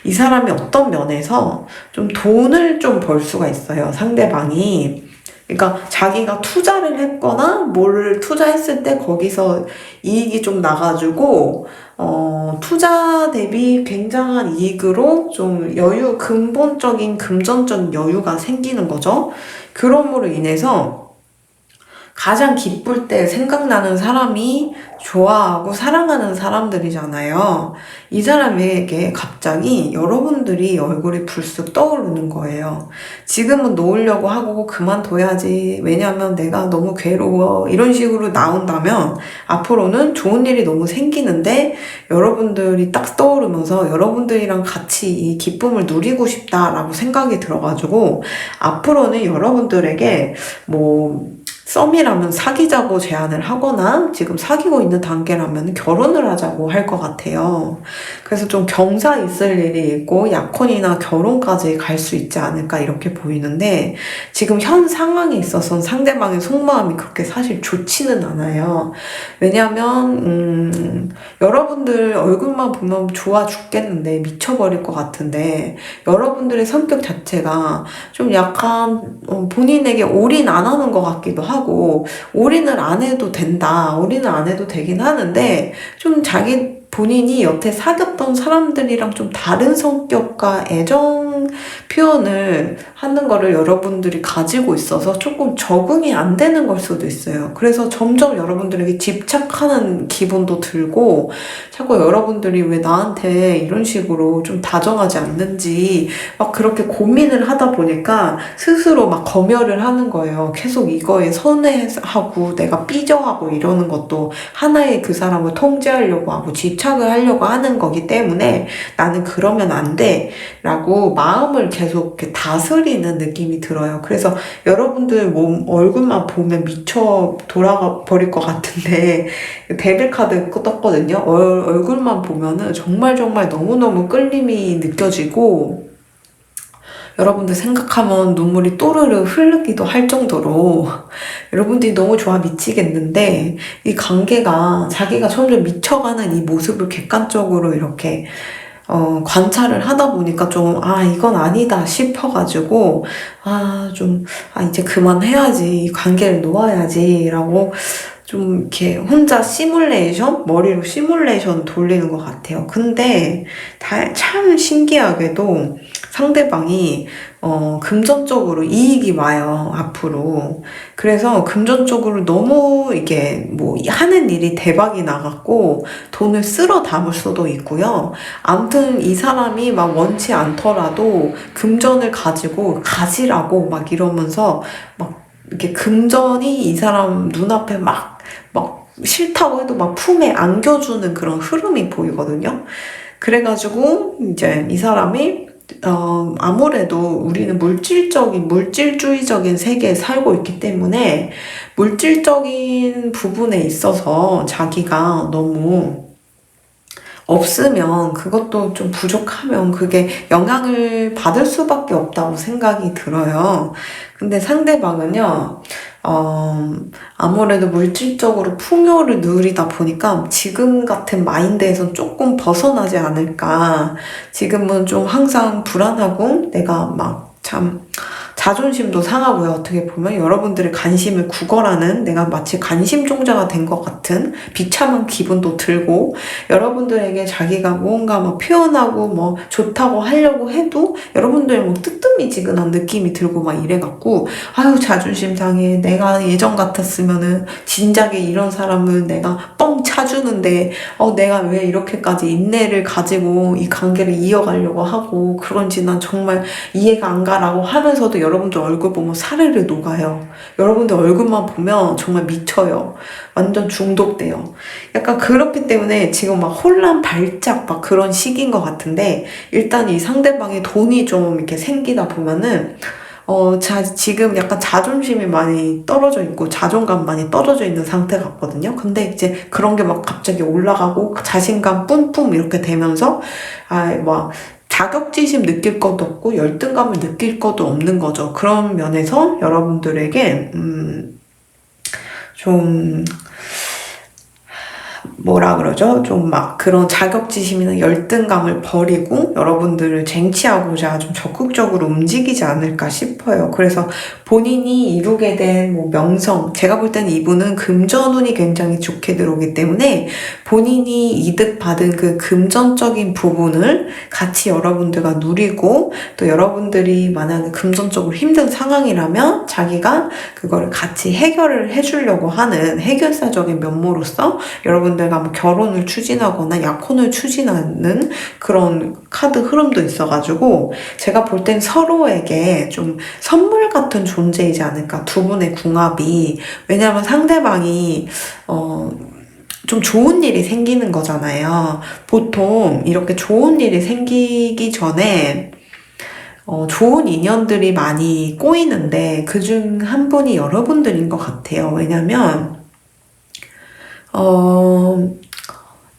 이 사람이 어떤 면에서 좀 돈을 좀 벌 수가 있어요. 상대방이. 그러니까 자기가 투자를 했거나 뭘 투자했을 때 거기서 이익이 좀 나가지고 투자 대비 굉장한 이익으로 좀 근본적인 금전적인 여유가 생기는 거죠. 그럼으로 인해서 가장 기쁠 때 생각나는 사람이 좋아하고 사랑하는 사람들이잖아요. 이 사람에게 갑자기 여러분들이 얼굴이 불쑥 떠오르는 거예요. 지금은 놓으려고 하고 그만둬야지. 왜냐면 내가 너무 괴로워. 이런 식으로 나온다면 앞으로는 좋은 일이 너무 생기는데 여러분들이 딱 떠오르면서 여러분들이랑 같이 이 기쁨을 누리고 싶다라고 생각이 들어가지고 앞으로는 여러분들에게 썸이라면 사귀자고 제안을 하거나 지금 사귀고 있는 단계라면 결혼을 하자고 할 것 같아요. 그래서 좀 경사 있을 일이 있고 약혼이나 결혼까지 갈 수 있지 않을까 이렇게 보이는데 지금 현 상황에 있어서는 상대방의 속마음이 그렇게 사실 좋지는 않아요. 왜냐하면 여러분들 얼굴만 보면 좋아 죽겠는데 미쳐버릴 것 같은데 여러분들의 성격 자체가 좀 약간 본인에게 올인 안 하는 것 같기도 하고 올인을 안 해도 된다. 올인을 안 해도 되긴 하는데 좀 본인이 여태 사귀었던 사람들이랑 좀 다른 성격과 애정 표현을 하는 거를 여러분들이 가지고 있어서 조금 적응이 안 되는 걸 수도 있어요. 그래서 점점 여러분들에게 집착하는 기분도 들고 자꾸 여러분들이 왜 나한테 이런 식으로 좀 다정하지 않는지 막 그렇게 고민을 하다 보니까 스스로 막 검열을 하는 거예요. 계속 이거에 선회하고 내가 삐져하고 이러는 것도 하나의 그 사람을 통제하려고 하고 집착을 하려고 하는 거기 때문에 나는 그러면 안 돼 라고 마음을 계속 이렇게 다스리는 느낌이 들어요. 그래서 여러분들 얼굴만 보면 미쳐 돌아가 버릴 것 같은데 데빌카드 떴거든요. 얼굴만 보면은 정말 너무너무 끌림이 느껴지고 여러분들 생각하면 눈물이 또르르 흐르기도 할 정도로 여러분들이 너무 좋아 미치겠는데 이 관계가 자기가 점점 미쳐가는 이 모습을 객관적으로 이렇게 관찰을 하다 보니까 이건 아니다 싶어가지고, 이제 그만해야지. 이 관계를 놓아야지. 라고 좀 이렇게 혼자 머리로 시뮬레이션 돌리는 것 같아요. 근데 참 신기하게도 상대방이 금전적으로 이익이 와요, 앞으로. 그래서 금전적으로 너무 이게 하는 일이 대박이 나갔고 돈을 쓸어 담을 수도 있고요. 아무튼 이 사람이 막 원치 않더라도 금전을 가지라고 막 이러면서 막 이렇게 금전이 이 사람 눈앞에 막 싫다고 해도 막 품에 안겨주는 그런 흐름이 보이거든요. 그래가지고 이제 이 사람이 아무래도 우리는 물질주의적인 세계에 살고 있기 때문에 물질적인 부분에 있어서 자기가 너무 없으면 그것도 좀 부족하면 그게 영향을 받을 수밖에 없다고 생각이 들어요. 근데 상대방은요, 아무래도 물질적으로 풍요를 누리다 보니까 지금 같은 마인드에선 조금 벗어나지 않을까. 지금은 좀 항상 불안하고 내가 자존심도 상하고요. 어떻게 보면 여러분들의 관심을 구걸하는, 내가 마치 관심종자가 된 것 같은 비참한 기분도 들고, 여러분들에게 자기가 뭔가 막 표현하고 뭐 좋다고 하려고 해도 여러분들 뭐 뜨뜻미지근한 느낌이 들고 막 이래갖고, 아유 자존심 상해. 내가 예전 같았으면은 진작에 이런 사람을 내가 뻥 차주는데 내가 왜 이렇게까지 인내를 가지고 이 관계를 이어가려고 하고 그런지 난 정말 이해가 안 가라고 하면서도 여러분들 얼굴 보면 사르르 녹아요. 여러분들 얼굴만 보면 정말 미쳐요. 완전 중독돼요. 약간 그렇기 때문에 지금 막 혼란 발작 막 그런 시기인 것 같은데, 일단 이 상대방의 돈이 좀 이렇게 생기다 보면은 지금 약간 자존심이 많이 떨어져 있고 자존감 많이 떨어져 있는 상태 같거든요. 근데 이제 그런 게 막 갑자기 올라가고 자신감 뿜뿜 이렇게 되면서 막 자격지심 느낄 것도 없고 열등감을 느낄 것도 없는 거죠. 그런 면에서 여러분들에게 좀 뭐라 그러죠? 좀 막 그런 자격지심이나 열등감을 버리고 여러분들을 쟁취하고자 좀 적극적으로 움직이지 않을까 싶어요. 그래서 본인이 이루게 된 뭐 명성, 제가 볼 때는 이분은 금전운이 굉장히 좋게 들어오기 때문에 본인이 이득받은 그 금전적인 부분을 같이 여러분들과 누리고, 또 여러분들이 만약에 금전적으로 힘든 상황이라면 자기가 그거를 같이 해결을 해주려고 하는 해결사적인 면모로서 여러분들과 뭐 결혼을 추진하거나 약혼을 추진하는 그런 카드 흐름도 있어가지고, 제가 볼 땐 서로에게 좀 선물 같은 존재이지 않을까, 두 분의 궁합이. 왜냐면 상대방이 좀 좋은 일이 생기는 거잖아요. 보통 이렇게 좋은 일이 생기기 전에 좋은 인연들이 많이 꼬이는데 그중 한 분이 여러분들인 것 같아요. 왜냐면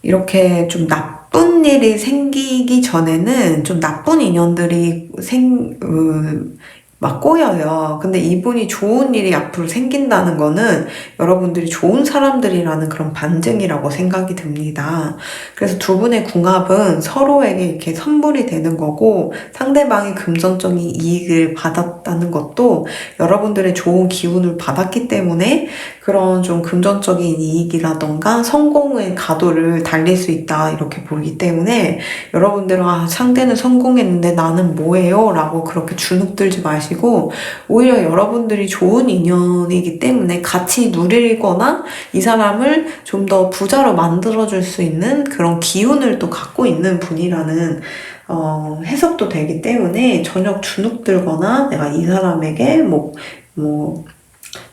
이렇게 좀 나쁜 일이 생기기 전에는 좀 나쁜 인연들이 막 꼬여요. 근데 이분이 좋은 일이 앞으로 생긴다는 거는 여러분들이 좋은 사람들이라는 그런 반증이라고 생각이 듭니다. 그래서 두 분의 궁합은 서로에게 이렇게 선물이 되는 거고, 상대방이 금전적인 이익을 받았다는 것도 여러분들의 좋은 기운을 받았기 때문에 그런 좀 금전적인 이익이라던가 성공의 가도를 달릴 수 있다, 이렇게 보기 때문에 여러분들은 상대는 성공했는데 나는 뭐예요? 라고 그렇게 주눅들지 마시고, 오히려 여러분들이 좋은 인연이기 때문에 같이 누리거나 이 사람을 좀 더 부자로 만들어줄 수 있는 그런 기운을 또 갖고 있는 분이라는 해석도 되기 때문에 전혀 주눅들거나 내가 이 사람에게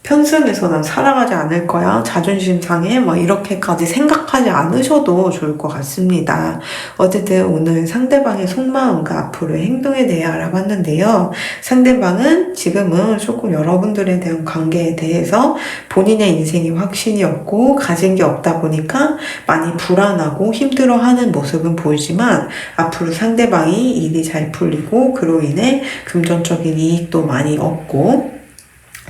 편승해서 난 살아가지 않을 거야, 자존심 상해, 막 이렇게까지 생각하지 않으셔도 좋을 것 같습니다. 어쨌든 오늘 상대방의 속마음과 앞으로의 행동에 대해 알아봤는데요. 상대방은 지금은 조금 여러분들에 대한 관계에 대해서 본인의 인생이 확신이 없고 가진 게 없다 보니까 많이 불안하고 힘들어하는 모습은 보이지만, 앞으로 상대방이 일이 잘 풀리고 그로 인해 금전적인 이익도 많이 얻고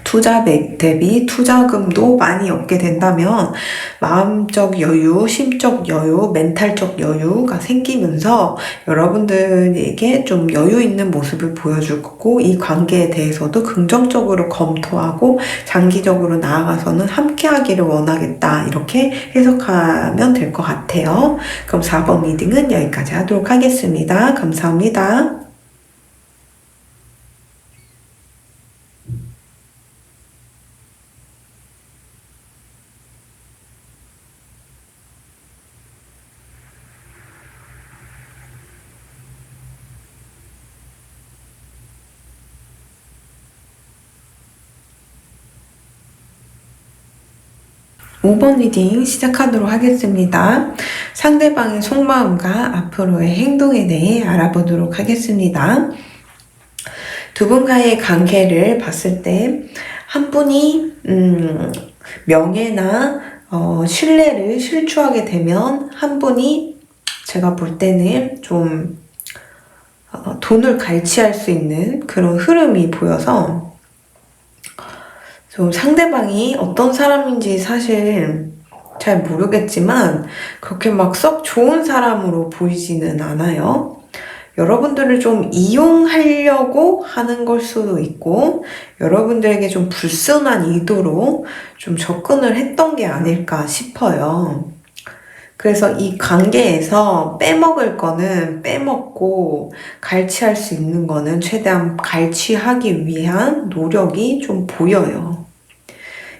투자 대비 투자금도 많이 얻게 된다면 마음적 여유, 심적 여유, 멘탈적 여유가 생기면서 여러분들에게 좀 여유 있는 모습을 보여줄 거고, 이 관계에 대해서도 긍정적으로 검토하고 장기적으로 나아가서는 함께 하기를 원하겠다, 이렇게 해석하면 될 것 같아요. 그럼 4번 리딩은 여기까지 하도록 하겠습니다. 감사합니다. 5번 리딩 시작하도록 하겠습니다. 상대방의 속마음과 앞으로의 행동에 대해 알아보도록 하겠습니다. 두 분과의 관계를 봤을 때 한 분이 명예나 신뢰를 실추하게 되면, 한 분이 제가 볼 때는 좀 돈을 갈취할 수 있는 그런 흐름이 보여서, 좀 상대방이 어떤 사람인지 사실 잘 모르겠지만 그렇게 막 썩 좋은 사람으로 보이지는 않아요. 여러분들을 좀 이용하려고 하는 걸 수도 있고, 여러분들에게 좀 불순한 의도로 좀 접근을 했던 게 아닐까 싶어요. 그래서 이 관계에서 빼먹을 거는 빼먹고 갈취할 수 있는 거는 최대한 갈취하기 위한 노력이 좀 보여요.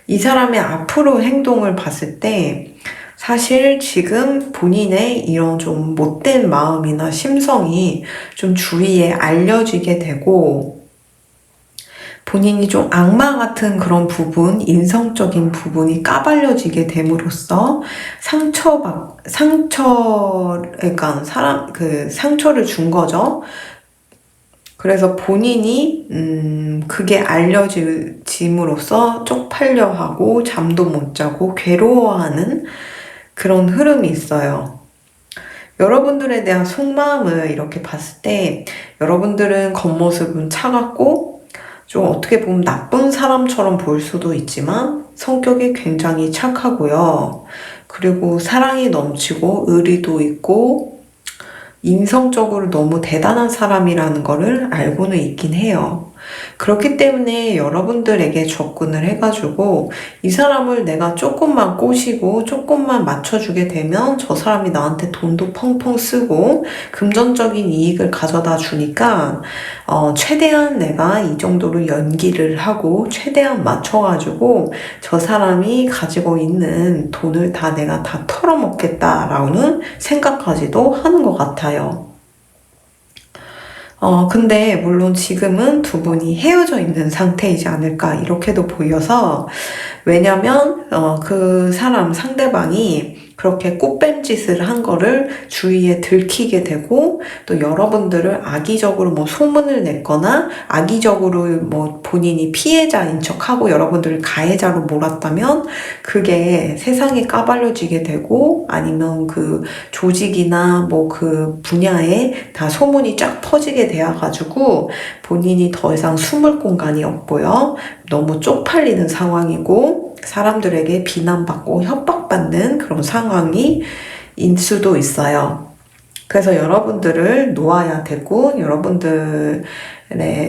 이 사람의 앞으로 행동을 봤을 때 사실 지금 본인의 이런 좀 못된 마음이나 심성이 좀 주위에 알려지게 되고, 본인이 좀 악마 같은 그런 부분, 인성적인 부분이 까발려지게 됨으로써 그러니까 상처를 준 거죠. 그래서 본인이, 그게 알려짐으로써 쪽팔려 하고 잠도 못 자고 괴로워하는 그런 흐름이 있어요. 여러분들에 대한 속마음을 이렇게 봤을 때, 여러분들은 겉모습은 차갑고, 좀 어떻게 보면 나쁜 사람처럼 보일 수도 있지만 성격이 굉장히 착하고요. 그리고 사랑이 넘치고 의리도 있고 인성적으로 너무 대단한 사람이라는 거를 알고는 있긴 해요. 그렇기 때문에 여러분들에게 접근을 해가지고 이 사람을 내가 조금만 꼬시고 조금만 맞춰주게 되면 저 사람이 나한테 돈도 펑펑 쓰고 금전적인 이익을 가져다 주니까 최대한 내가 이 정도로 연기를 하고 최대한 맞춰가지고 저 사람이 가지고 있는 돈을 다 내가 다 털어먹겠다라는 생각까지도 하는 것 같아요. 근데 물론 지금은 두 분이 헤어져 있는 상태이지 않을까 이렇게도 보여서, 왜냐면 그 사람 상대방이 그렇게 꽃뱀짓을 한 거를 주위에 들키게 되고 또 여러분들을 악의적으로 뭐 소문을 냈거나 악의적으로 뭐 본인이 피해자인 척하고 여러분들을 가해자로 몰았다면 그게 세상에 까발려지게 되고 아니면 그 조직이나 뭐 그 분야에 다 소문이 쫙 퍼지게 되어가지고 본인이 더 이상 숨을 공간이 없고요. 너무 쪽팔리는 상황이고 사람들에게 비난받고 협박받는 그런 상황이 일 수도 있어요. 그래서 여러분들을 놓아야 되고 여러분들의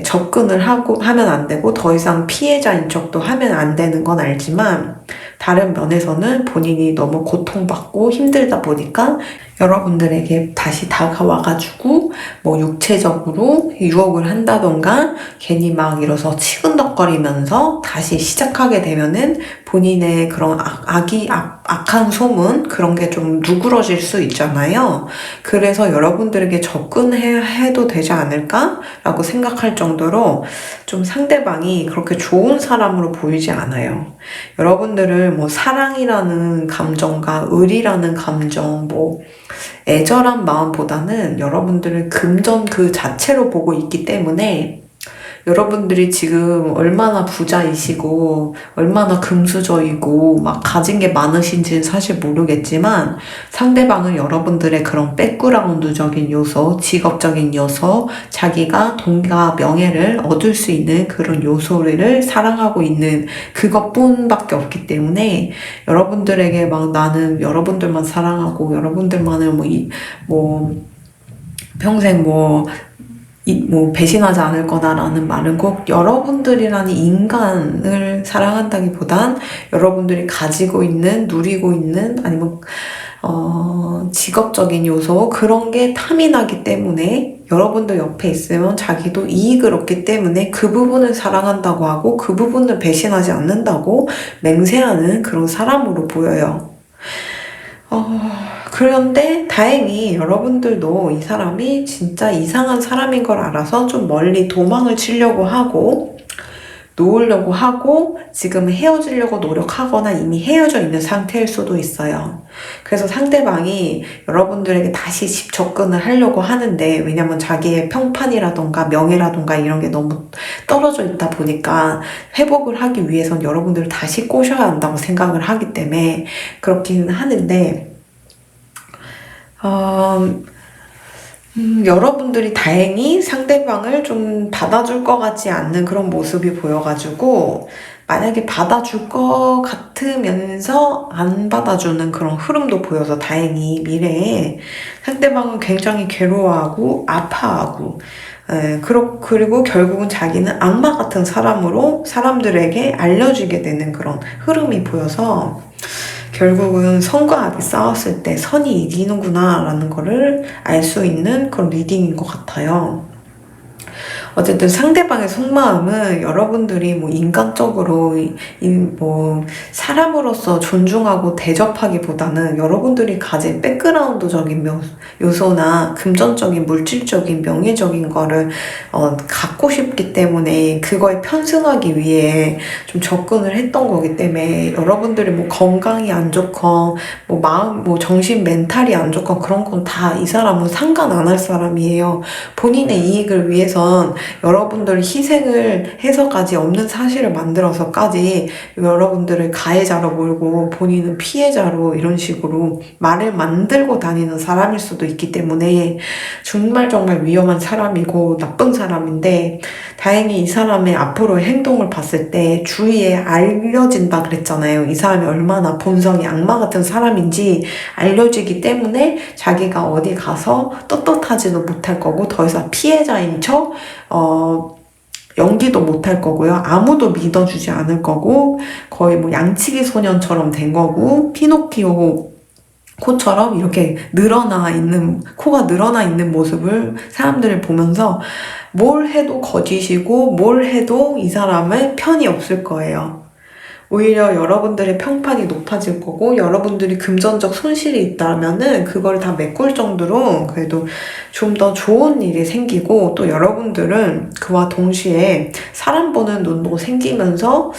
접근을 하면 안 되고 더 이상 피해자인 척도 하면 안 되는 건 알지만 다른 면에서는 본인이 너무 고통받고 힘들다 보니까 여러분들에게 다시 다가와가지고 뭐 육체적으로 유혹을 한다던가 괜히 막 이러서 치근덕거리면서 다시 시작하게 되면은 본인의 그런 악한 소문 그런 게 좀 누그러질 수 있잖아요. 그래서 여러분들에게 접근해도 되지 않을까라고 생각할 정도로 좀 상대방이 그렇게 좋은 사람으로 보이지 않아요. 여러분들을 뭐 사랑이라는 감정과 의리라는 감정, 뭐 애절한 마음보다는 여러분들을 금전 그 자체로 보고 있기 때문에 여러분들이 지금 얼마나 부자이시고 얼마나 금수저이고 막 가진 게 많으신지는 사실 모르겠지만 상대방은 여러분들의 그런 백그라운드적인 요소, 직업적인 요소, 자기가 돈과 명예를 얻을 수 있는 그런 요소를 사랑하고 있는 그것뿐밖에 없기 때문에 여러분들에게 막 나는 여러분들만 사랑하고 여러분들만을 평생 배신하지 않을 거다라는 말은 꼭 여러분들이라는 인간을 사랑한다기보단 여러분들이 가지고 있는, 누리고 있는, 아니면, 직업적인 요소, 그런 게 탐이 나기 때문에 여러분들 옆에 있으면 자기도 이익을 얻기 때문에 그 부분을 사랑한다고 하고 그 부분을 배신하지 않는다고 맹세하는 그런 사람으로 보여요. 그런데 다행히 여러분들도 이 사람이 진짜 이상한 사람인 걸 알아서 좀 멀리 도망을 치려고 하고 놓으려고 하고 지금 헤어지려고 노력하거나 이미 헤어져 있는 상태일 수도 있어요. 그래서 상대방이 여러분들에게 다시 접근을 하려고 하는데 왜냐면 자기의 평판이라던가 명예라던가 이런 게 너무 떨어져 있다 보니까 회복을 하기 위해선 여러분들을 다시 꼬셔야 한다고 생각을 하기 때문에 그렇기는 하는데 여러분들이 다행히 상대방을 좀 받아줄 것 같지 않는 그런 모습이 보여가지고 만약에 받아줄 것 같으면서 안 받아주는 그런 흐름도 보여서 다행히 미래에 상대방은 굉장히 괴로워하고 아파하고 그리고 결국은 자기는 악마 같은 사람으로 사람들에게 알려지게 되는 그런 흐름이 보여서 결국은 선과 악이 싸웠을 때 선이 이기는구나 라는 거를 알 수 있는 그런 리딩인 것 같아요. 어쨌든 상대방의 속마음은 여러분들이 뭐 인간적으로 뭐 사람으로서 존중하고 대접하기보다는 여러분들이 가진 백그라운드적인 요소나 금전적인 물질적인 명예적인 거를 갖고 싶기 때문에 그거에 편승하기 위해 좀 접근을 했던 거기 때문에 여러분들이 뭐 건강이 안 좋건 뭐 마음 뭐 정신 멘탈이 안 좋건 그런 건 다 이 사람은 상관 안 할 사람이에요. 본인의 이익을 위해선 여러분들이 희생을 해서까지 없는 사실을 만들어서까지 여러분들을 가해자로 몰고 본인은 피해자로 이런 식으로 말을 만들고 다니는 사람일 수도 있기 때문에 정말 위험한 사람이고 나쁜 사람인데 다행히 이 사람의 앞으로의 행동을 봤을 때 주위에 알려진다 그랬잖아요. 이 사람이 얼마나 본성이 악마 같은 사람인지 알려지기 때문에 자기가 어디 가서 떳떳하지도 못할 거고 더 이상 피해자인 척 연기도 못할 거고요. 아무도 믿어주지 않을 거고 거의 뭐 양치기 소년처럼 된 거고 피노키오 코처럼 이렇게 코가 늘어나 있는 모습을 사람들을 보면서 뭘 해도 거짓이고 뭘 해도 이 사람의 편이 없을 거예요. 오히려 여러분들의 평판이 높아질 거고 여러분들이 금전적 손실이 있다면은 그걸 다 메꿀 정도로 그래도 좀 더 좋은 일이 생기고 또 여러분들은 그와 동시에 사람 보는 눈도 생기면서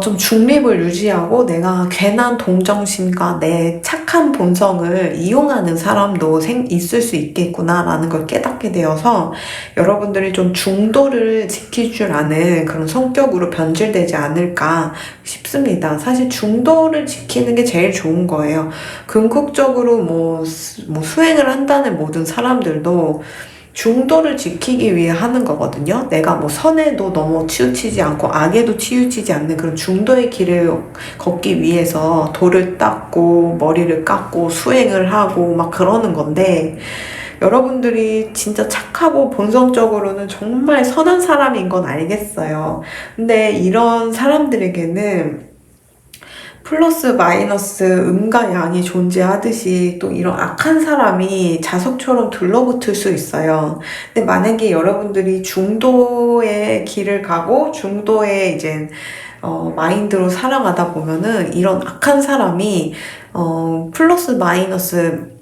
좀 중립을 유지하고 내가 괜한 동정심과 내 착한 본성을 이용하는 사람도 있을 수 있겠구나라는 걸 깨닫게 되어서 여러분들이 좀 중도를 지킬 줄 아는 그런 성격으로 변질되지 않을까 싶습니다. 사실 중도를 지키는 게 제일 좋은 거예요. 궁극적으로 뭐 수행을 한다는 모든 사람들도 중도를 지키기 위해 하는 거거든요. 내가 뭐 선에도 너무 치우치지 않고 악에도 치우치지 않는 그런 중도의 길을 걷기 위해서 돌을 닦고 머리를 깎고 수행을 하고 막 그러는 건데 여러분들이 진짜 착하고 본성적으로는 정말 선한 사람인 건 알겠어요. 근데 이런 사람들에게는 플러스 마이너스 음과 양이 존재하듯이 또 이런 악한 사람이 자석처럼 둘러붙을 수 있어요. 근데 만약에 여러분들이 중도의 길을 가고 중도의 이제 마인드로 살아가다 보면은 이런 악한 사람이 플러스 마이너스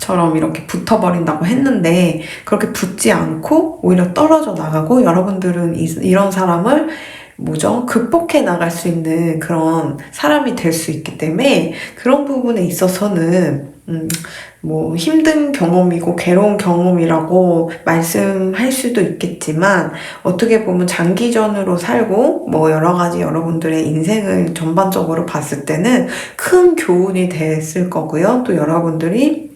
처럼 이렇게 붙어버린다고 했는데 그렇게 붙지 않고 오히려 떨어져 나가고 여러분들은 이런 사람을 극복해 나갈 수 있는 그런 사람이 될 수 있기 때문에 그런 부분에 있어서는 뭐 힘든 경험이고 괴로운 경험이라고 말씀할 수도 있겠지만 어떻게 보면 장기전으로 살고 뭐 여러 가지 여러분들의 인생을 전반적으로 봤을 때는 큰 교훈이 됐을 거고요. 또 여러분들이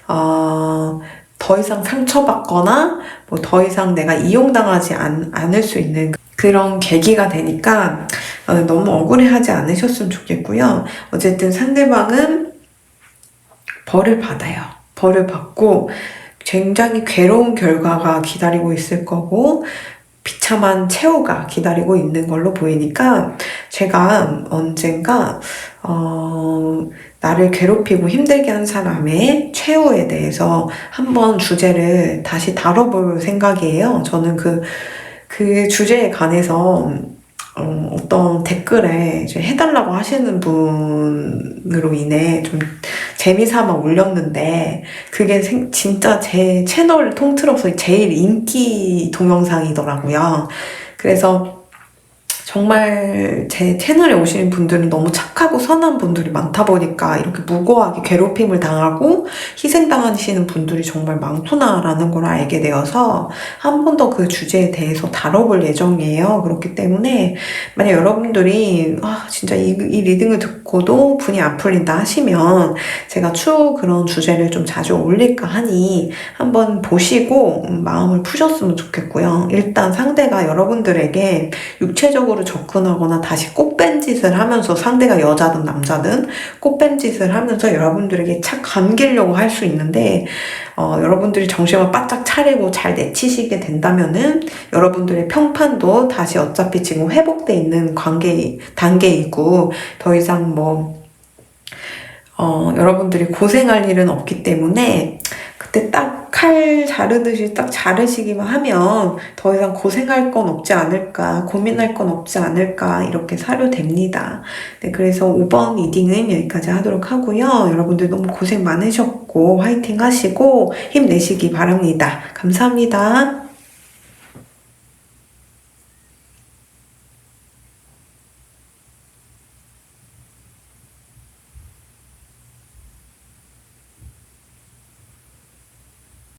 더 이상 상처받거나 뭐 더 이상 내가 이용당하지 않을 수 있는 그런 계기가 되니까 너무 억울해하지 않으셨으면 좋겠고요. 어쨌든 상대방은 벌을 받아요. 벌을 받고 굉장히 괴로운 결과가 기다리고 있을 거고 비참한 최후가 기다리고 있는 걸로 보이니까 제가 언젠가 나를 괴롭히고 힘들게 한 사람의 최후에 대해서 한번 주제를 다시 다뤄볼 생각이에요. 저는 그 주제에 관해서 어떤 댓글에 이제 해달라고 하시는 분으로 인해 좀 재미삼아 올렸는데 그게 진짜 제 채널을 통틀어서 제일 인기 동영상이더라고요. 그래서 정말 제 채널에 오시는 분들은 너무 착하고 선한 분들이 많다 보니까 이렇게 무고하게 괴롭힘을 당하고 희생당하시는 분들이 정말 많구나라는 걸 알게 되어서 한 번 더 그 주제에 대해서 다뤄볼 예정이에요. 그렇기 때문에 만약 여러분들이 진짜 이 리딩을 듣고도 분이 안 풀린다 하시면 제가 추후 그런 주제를 좀 자주 올릴까 하니 한번 보시고 마음을 푸셨으면 좋겠고요. 일단 상대가 여러분들에게 육체적으로 접근하거나 다시 꽃뱀 짓을 하면서, 상대가 여자든 남자든 꽃뱀 짓을 하면서 여러분들에게 착 감기려고 할 수 있는데 여러분들이 정신을 바짝 차리고 잘 내치시게 된다면은 여러분들의 평판도 다시 어차피 지금 회복돼 있는 단계이고 더 이상 여러분들이 고생할 일은 없기 때문에 그때 딱 칼 자르듯이 딱 자르시기만 하면 더 이상 고생할 건 없지 않을까, 고민할 건 없지 않을까, 이렇게 사료됩니다. 네, 그래서 5번 리딩은 여기까지 하도록 하고요. 여러분들 너무 고생 많으셨고 화이팅 하시고 힘내시기 바랍니다. 감사합니다.